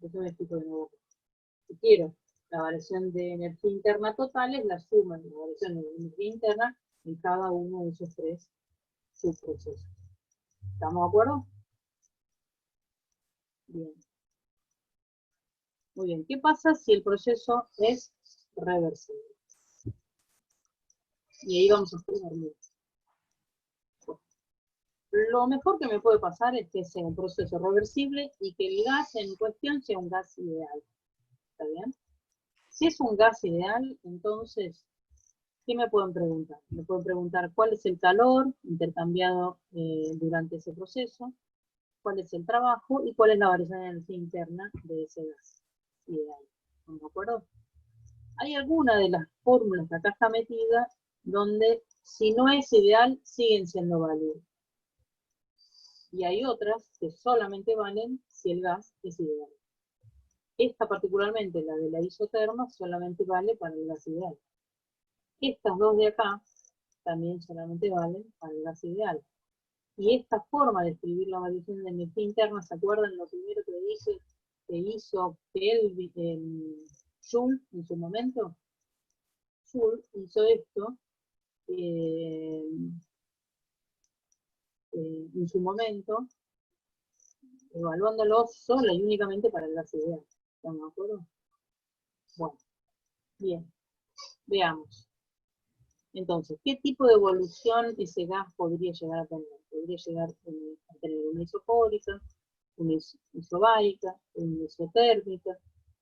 Eso me fijo de nuevo. Si quiero la variación de energía interna total, es la suma de la variación de energía interna en cada uno de esos 3 subprocesos. ¿Estamos de acuerdo? Bien. Muy bien. ¿Qué pasa si el proceso es reversible? Y ahí vamos a explicar mucho. Lo mejor que me puede pasar es que sea un proceso reversible y que el gas en cuestión sea un gas ideal. ¿Está bien? Si es un gas ideal, entonces, ¿qué me pueden preguntar? Me pueden preguntar cuál es el calor intercambiado durante ese proceso, cuál es el trabajo y cuál es la variación de energía interna de ese gas ideal. ¿De acuerdo? Hay alguna de las fórmulas que acá está metida donde si no es ideal siguen siendo válidas. Y hay otras que solamente valen si el gas es ideal. Esta particularmente, la de la isoterma, solamente vale para el gas ideal. Estas dos de acá también solamente valen para el gas ideal. Y esta forma de escribir la variación de energía interna, ¿se acuerdan lo primero que dije que hizo Joule en su momento? Joule hizo esto en su momento, evaluándolo sola y únicamente para el gas ideal. ¿Están de acuerdo? Bueno, bien, veamos. Entonces, ¿qué tipo de evolución ese gas podría llegar a tener? Podría llegar a tener una isocórica, una isobárica, una isotérmica,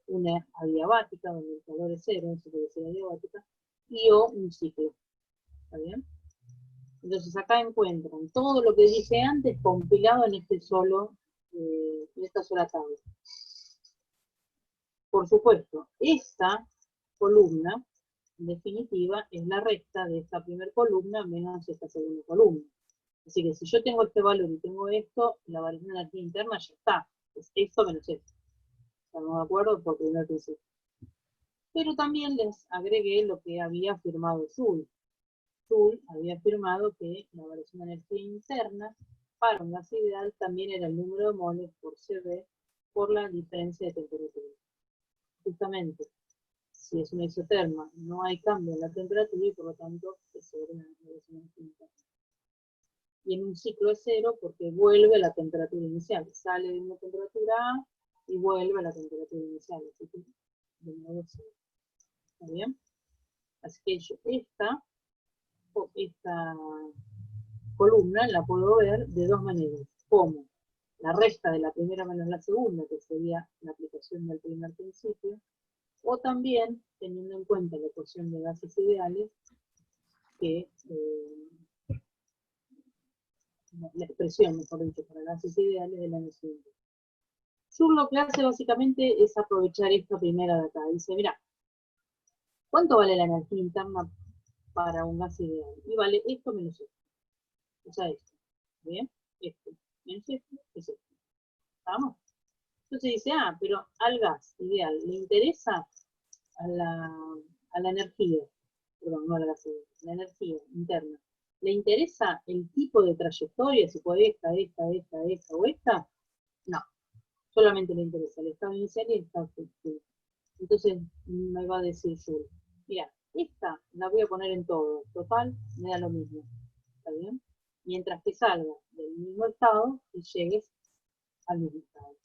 una adiabática, donde el calor es cero, eso puede ser adiabática, y o un ciclo. ¿Está bien? Entonces acá encuentran todo lo que dije antes compilado en esta sola tabla. Por supuesto, esta columna, en definitiva, es la recta de esta primera columna menos esta segunda columna. Así que si yo tengo este valor y tengo esto, la variación de energía interna ya está. Es esto menos esto. ¿Estamos de acuerdo? Por primer principio. Pero también les agregué lo que había afirmado Joule. Joule había afirmado que la variación de energía interna para un gas ideal también era el número de moles por CV por la diferencia de temperatura. Justamente, si es una isoterma, no hay cambio en la temperatura y por lo tanto es cero la variación de energía interna. Y en un ciclo es cero porque vuelve a la temperatura inicial. Sale de una temperatura A y vuelve a la temperatura inicial. Así que de nuevo es cero. ¿Está bien? Así que yo esta columna la puedo ver de dos maneras. Como la resta de la primera menos la segunda, que sería la aplicación del primer principio, o también teniendo en cuenta la ecuación de gases ideales, que la expresión, mejor dicho, para gases ideales de la energía interna. Joule lo que hace básicamente es aprovechar esta primera de acá. Dice, mira, ¿cuánto vale la energía interna para un gas ideal? Y vale esto menos esto. O sea, esto. ¿Bien? Esto menos esto es esto. ¿Estamos? Entonces dice, pero al gas ideal le interesa a la energía, perdón, no a la gas ideal, la energía interna. ¿Le interesa el tipo de trayectoria, si fue esta o esta? No, solamente le interesa el estado inicial y el estado final. Entonces me va a decir Joule, mira, esta la voy a poner en todo, total, me da lo mismo, ¿está bien? Mientras que salga del mismo estado y llegues al mismo estado.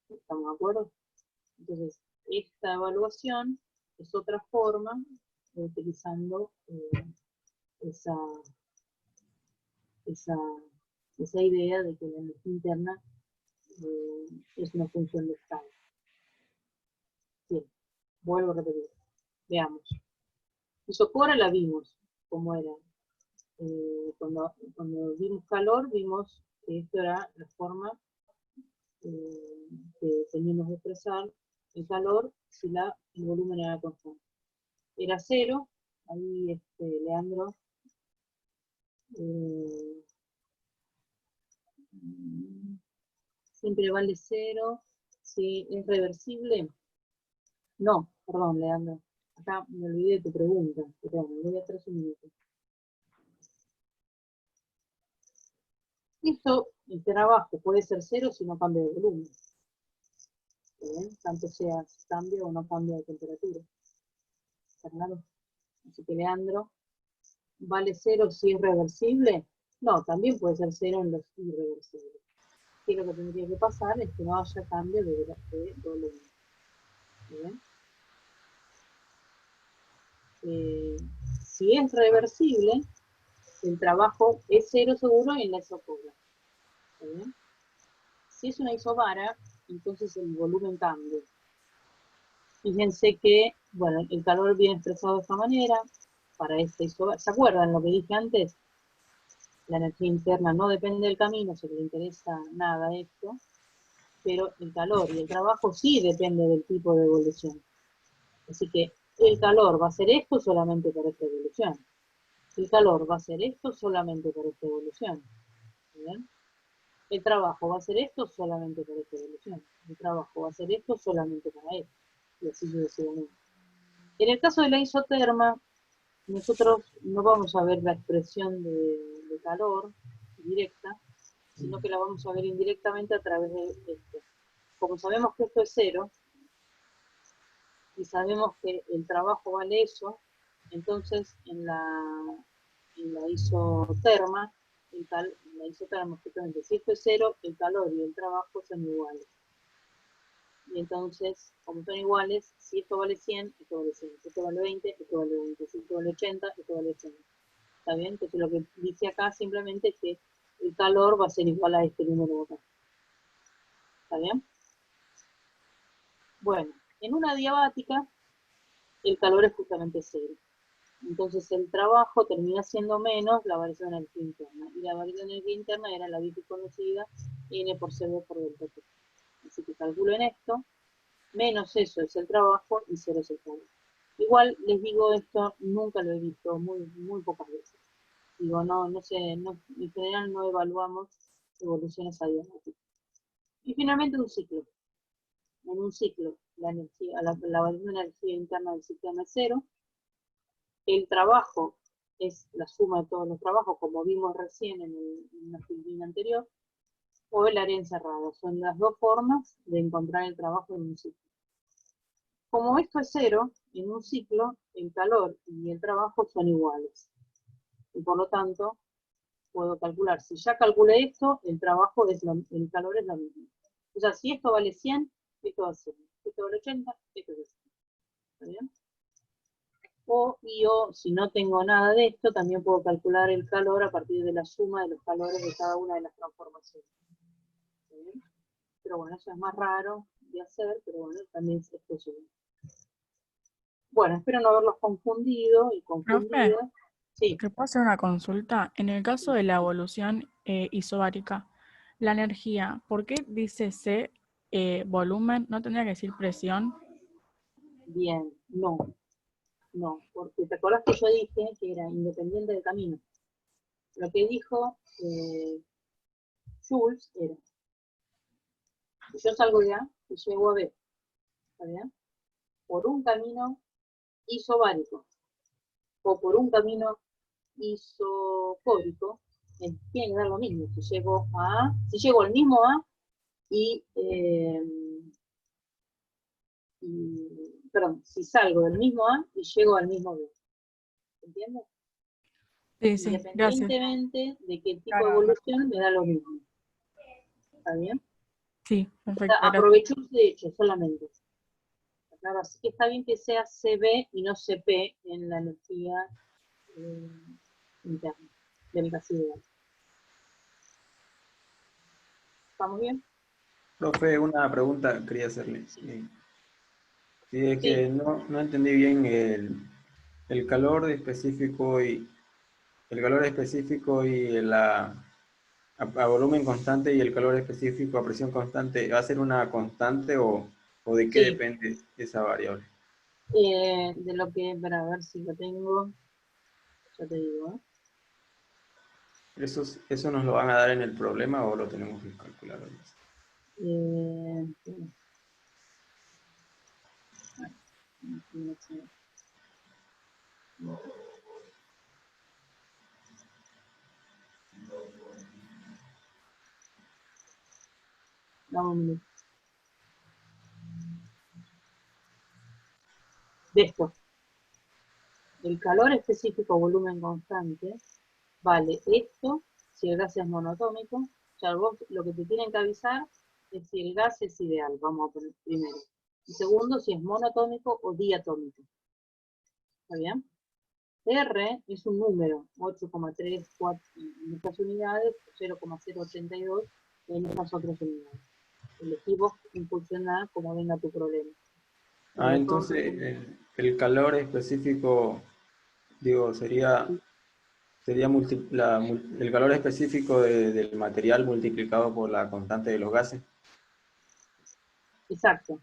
¿Estamos de acuerdo? Entonces, esta evaluación es otra forma de utilizando esa idea de que la energía interna es una función de estado. Bien, vuelvo a repetir. Veamos. Isocora la vimos, como era. Cuando vimos calor, vimos que esto era la forma que teníamos que expresar el calor si el volumen era constante. Era cero, ahí Leandro siempre vale cero. Si es reversible, no, perdón, Leandro, acá me olvidé de tu pregunta, perdón, me voy atrás un minuto. Esto, el trabajo puede ser cero si no cambia de volumen. ¿Bien? Tanto sea cambio o no cambio de temperatura. ¿Está claro? Así que Leandro, ¿vale cero si es reversible? No, también puede ser cero en los irreversibles. Y lo que tendría que pasar es que no haya cambio de volumen. ¿Bien? Si es reversible, el trabajo es cero seguro en la isocora. ¿Bien? Si es una isobara, entonces el volumen cambia. Fíjense que, bueno, el calor viene expresado de esta manera, para esta isobara. ¿Se acuerdan lo que dije antes? La energía interna no depende del camino, si le interesa nada esto, pero el calor y el trabajo sí depende del tipo de evolución. Así que el calor va a ser esto solamente para esta evolución. El calor va a ser esto solamente para esta evolución. ¿Bien? El trabajo va a ser esto solamente para esta evolución. El trabajo va a ser esto solamente para esto. Y así sucesivamente. En el caso de la isoterma, nosotros no vamos a ver la expresión de calor directa, sino que la vamos a ver indirectamente a través de esto. Como sabemos que esto es 0, y sabemos que el trabajo vale eso, entonces en la isoterma, justamente, si esto es 0, el calor y el trabajo son iguales. Y entonces, como son iguales, si esto vale 100, esto vale 100. Si esto vale 20, esto vale 20. Si esto vale 80, esto vale 80. ¿Está bien? Entonces lo que dice acá simplemente es que el calor va a ser igual a este número de acá. ¿Está bien? Bueno, en una diabática, el calor es justamente 0. Entonces el trabajo termina siendo menos la variación de energía interna. Y la variación de energía interna era la vieja conocida N por CV por delta T. Así que calculen esto, menos eso es el trabajo y 0 es el calor. Igual les digo esto, nunca lo he visto, muy pocas veces. Digo, no sé, en general no evaluamos evoluciones adiabáticas. Y finalmente un ciclo. En un ciclo, la variación de energía interna del sistema es 0. El trabajo es la suma de todos los trabajos, como vimos recién en la filmina anterior, o el área encerrada. Son las dos formas de encontrar el trabajo en un ciclo. Como esto es 0, en un ciclo, el calor y el trabajo son iguales. Y por lo tanto, puedo calcular. Si ya calculé esto, el calor es lo mismo. O sea, si esto vale 100, esto va a ser 100. Si esto vale 80, esto es 100. ¿Está bien? O si no tengo nada de esto, también puedo calcular el calor a partir de la suma de los calores de cada una de las transformaciones. ¿Está bien? Pero bueno, eso es más raro de hacer, pero bueno, también es posible. Bueno, espero no haberlos confundido y confundido. Sí. ¿Te puedo hacer una consulta? En el caso de la evolución isobárica, la energía, ¿por qué dice C volumen? ¿No tendría que decir presión? Bien, no, porque te acordás que yo dije que era independiente del camino. Lo que dijo Jules era, si yo salgo de A y llego a B, ¿está bien? Por un camino isobárico o por un camino isocórico, tiene que dar lo mismo. Si llego al mismo A perdón, si salgo del mismo A y llego al mismo B. ¿Entiendes? Sí, gracias. Independientemente de qué tipo de Claro. evolución me da lo mismo. ¿Está bien? Sí, perfecto. Aprovechemos de hecho solamente. Claro, así que está bien que sea CB y no CP en la energía interna del gas ideal. ¿Estamos bien? Profe, una pregunta quería hacerle. Sí, es que no entendí bien el calor específico y a volumen constante y el calor específico a presión constante. ¿Va a ser una constante o de qué Sí. depende esa variable? De lo que, para ver si lo tengo, ya te digo. ¿Eso nos lo van a dar en el problema o lo tenemos que calcular? No sé. Dame un minuto. De esto. El calor específico volumen constante vale esto si el gas es monotómico. O sea, vos lo que te tienen que avisar es si el gas es ideal, vamos a poner primero. Y segundo, si es monotómico o diatómico. ¿Está bien? R es un número, 8,34 en estas unidades, 0,082 en estas otras unidades. Elegí vos en función a cómo venga tu problema. Entonces el calor específico, digo, sería el calor específico del material multiplicado por la constante de los gases. Exacto,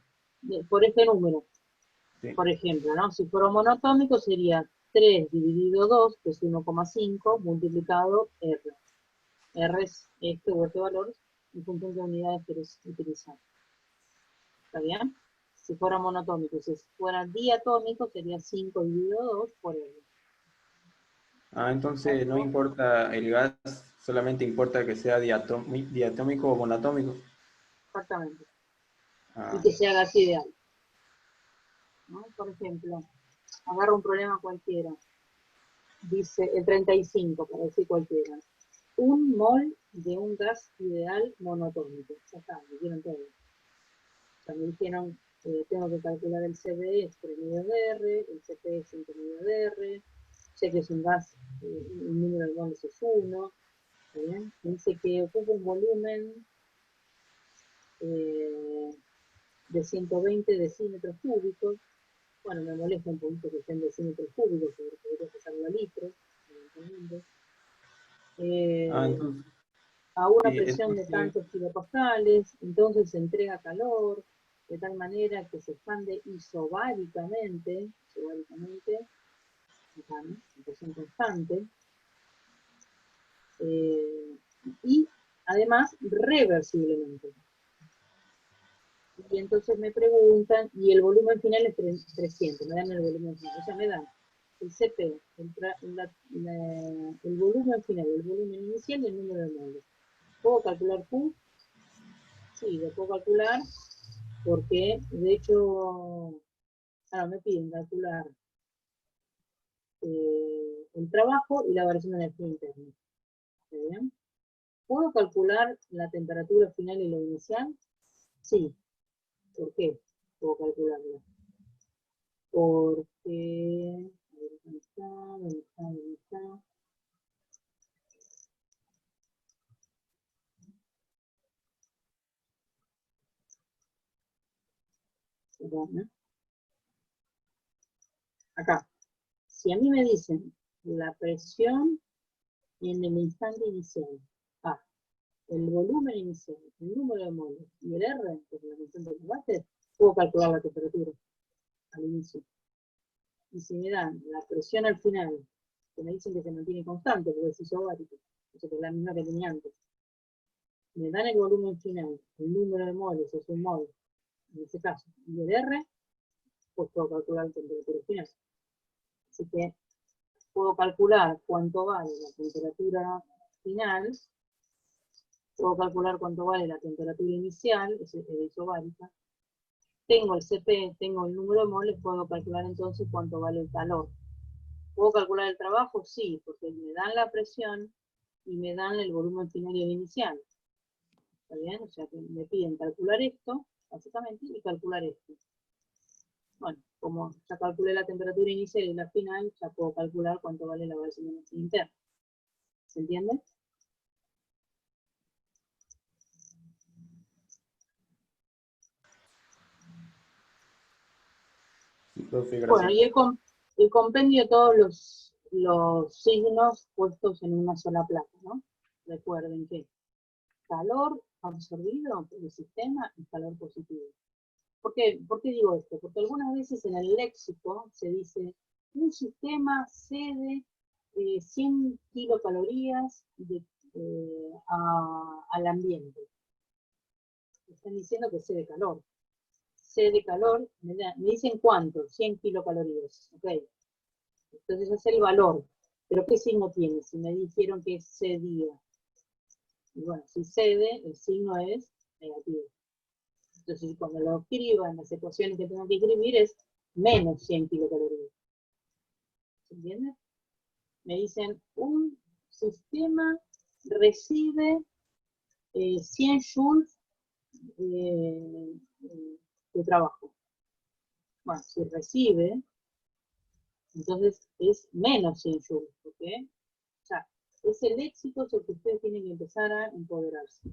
por este número. Sí. Por ejemplo, ¿no? Si fuera monotómico sería 3 dividido 2, que es 1,5, multiplicado R. R es este o este valor en función de unidades que eres utilizando. ¿Está bien? Si fuera monotómico, si fuera diatómico sería 5 dividido 2 por R. Entonces no importa el gas, solamente importa que sea diatómico o monatómico. Exactamente. Ah, Y que sea gas ideal, ¿no? Por ejemplo, agarra un problema cualquiera. Dice el 35, para decir cualquiera. 1 mol de un gas ideal monotómico. Ya está, me dijeron todo. O sea, me dijeron, tengo que calcular el CB es 3 medios de R, el CP es 5 medios de R, sé que es un gas, el número de moles es 1. ¿Bien? Me dice que ocupa un volumen de 120 decímetros cúbicos. Bueno, me molesta un poquito que estén decímetros cúbicos, porque podría pasarlo a litros, evidentemente. entonces, A una sí, presión de tantos kilopascales, entonces se entrega calor, de tal manera que se expande isobáricamente, acá, ¿no? En presión constante, y además reversiblemente. Y entonces me preguntan, y el volumen final es 300, me dan el volumen final, o sea, me dan el CP, el volumen final, el volumen inicial y el número de moles. ¿Puedo calcular Q? Sí, lo puedo calcular porque, de hecho, me piden calcular el trabajo y la variación de energía interna. ¿Está bien? ¿Puedo calcular la temperatura final y la inicial? Sí. ¿Por qué puedo calcularla? Porque, a ver, ¿dónde está? ¿Dónde está? ¿Dónde está? Perdón, ¿no? Acá. Si a mí me dicen la presión en el instante inicial, el volumen inicial, el número de moles y el R, que es la constante de base, puedo calcular la temperatura al inicio. Y si me dan la presión al final, que me dicen que se mantiene constante, porque es isobárico, o sea que es la misma que tenía antes, me dan el volumen final, el número de moles, es un mol, en este caso, y el R, pues puedo calcular la temperatura final. Así que puedo calcular cuánto vale la temperatura final, puedo calcular cuánto vale la temperatura inicial, es isobárica. Tengo el CP, tengo el número de moles, puedo calcular entonces cuánto vale el calor. ¿Puedo calcular el trabajo? Sí, porque me dan la presión y me dan el volumen final y el inicial. ¿Está bien? O sea que me piden calcular esto, básicamente, y calcular esto. Bueno, como ya calculé la temperatura inicial y la final, ya puedo calcular cuánto vale la variación de energía interna. ¿Se entiende? sí, profe, Bueno, gracias. y el compendio de todos los signos puestos en una sola placa, ¿no? Recuerden que calor absorbido por el sistema es calor positivo. ¿Por qué digo esto? Porque algunas veces en el léxico se dice un sistema cede 100 kilocalorías al ambiente. Están diciendo que cede calor. Cede calor, me dicen cuánto, 100 kilocalorías. Ok. Entonces es el valor. ¿Pero qué signo tiene? Si me dijeron que cedía. Y bueno, si cede, el signo es negativo. Entonces, cuando lo escriba en las ecuaciones que tengo que escribir es menos 100 kilocalorías. ¿Se entiende? Me dicen, un sistema recibe 100 joules de trabajo. Bueno, si recibe, entonces es menos 100 joules, ¿ok? O sea, es el éxito sobre el que ustedes tienen que empezar a empoderarse.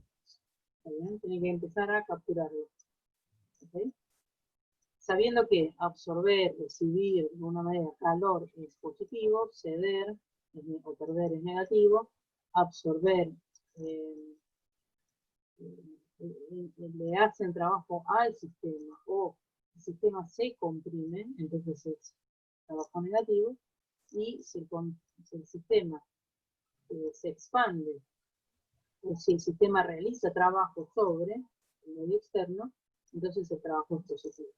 ¿Está bien? Tienen que empezar a capturarlo. ¿Ok? Sabiendo que absorber, recibir de una manera calor es positivo, ceder o perder es negativo, absorber le hacen trabajo al sistema o el sistema se comprime, entonces es trabajo negativo, y si el sistema se expande o si el sistema realiza trabajo sobre el medio externo, entonces el trabajo es positivo.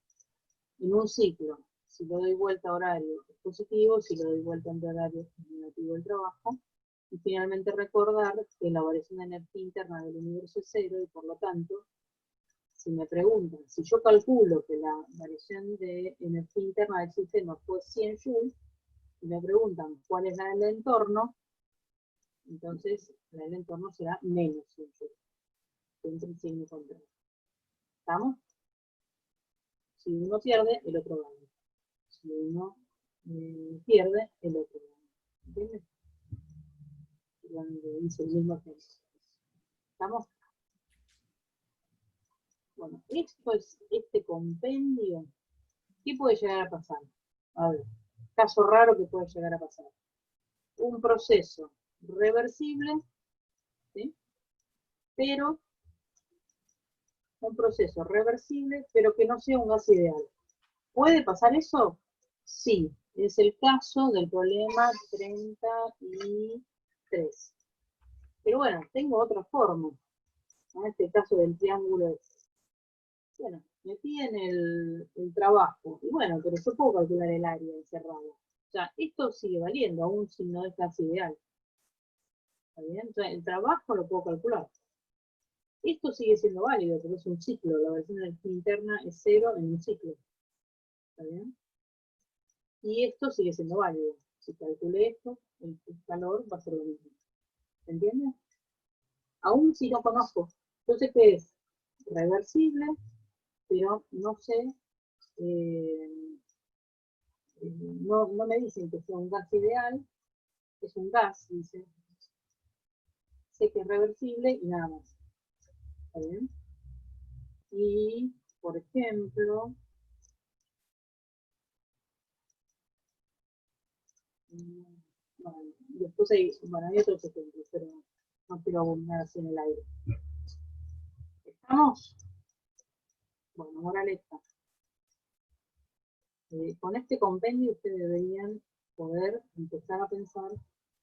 En un ciclo, si lo doy vuelta a horario es positivo, si lo doy vuelta a horario es negativo el trabajo, Y finalmente recordar que la variación de energía interna del universo es 0 y por lo tanto, si me preguntan, si yo calculo que la variación de energía interna del sistema fue 100 joules, y me preguntan cuál es la del entorno, entonces la del entorno será menos 100 joules. Siempre el signo contrario. ¿Estamos? Si uno pierde, el otro gana. Si uno pierde, el otro gana. ¿Entiendes? Cuando dice el mismo ejemplo. ¿Estamos? Bueno, esto es este compendio. ¿Qué puede llegar a pasar? A ver, caso raro que puede llegar a pasar. Un proceso reversible, ¿sí? Pero un proceso reversible, pero que no sea un gas ideal. ¿Puede pasar eso? Sí, es el caso del problema 33. Pero bueno, tengo otra forma. En este caso del triángulo este. Bueno, me piden el trabajo. Y bueno, pero yo puedo calcular el área encerrada. O sea, esto sigue valiendo, aún si no es gas ideal. ¿Está bien? O sea, el trabajo lo puedo calcular. Esto sigue siendo válido, porque es un ciclo. La variación de energía interna es 0 en un ciclo. ¿Está bien? Y esto sigue siendo válido. Si calculé esto, el calor va a ser lo mismo. ¿Se entiende? Aún si no conozco. Yo sé que es reversible, pero no sé, no me dicen que sea un gas ideal, es un gas, dice. Sé que es reversible y nada más. ¿Está bien? Y, por ejemplo, bueno, después hay otros ejemplos, pero no quiero abundar así en el aire. ¿Estamos? Bueno, moraleja. Con este compendio ustedes deberían poder empezar a pensar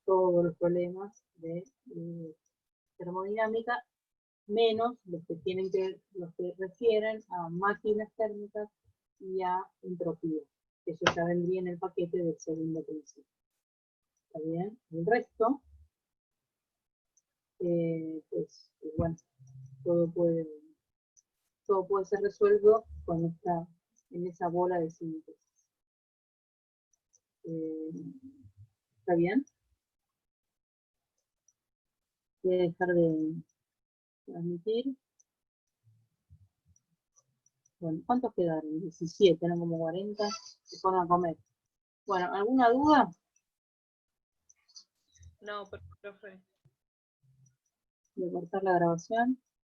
todos los problemas de termodinámica, menos los que refieren a máquinas térmicas y a entropía. Eso ya vendría en el paquete del segundo principio. ¿Está bien? El resto, pues bueno, todo puede ser resuelto cuando está en esa bola de síntesis. ¿Está bien? Voy a dejar de transmitir. Bueno, ¿cuántos quedaron? 17, eran como 40, se ponen a comer. Bueno, ¿alguna duda? No, profe. Voy a cortar la grabación.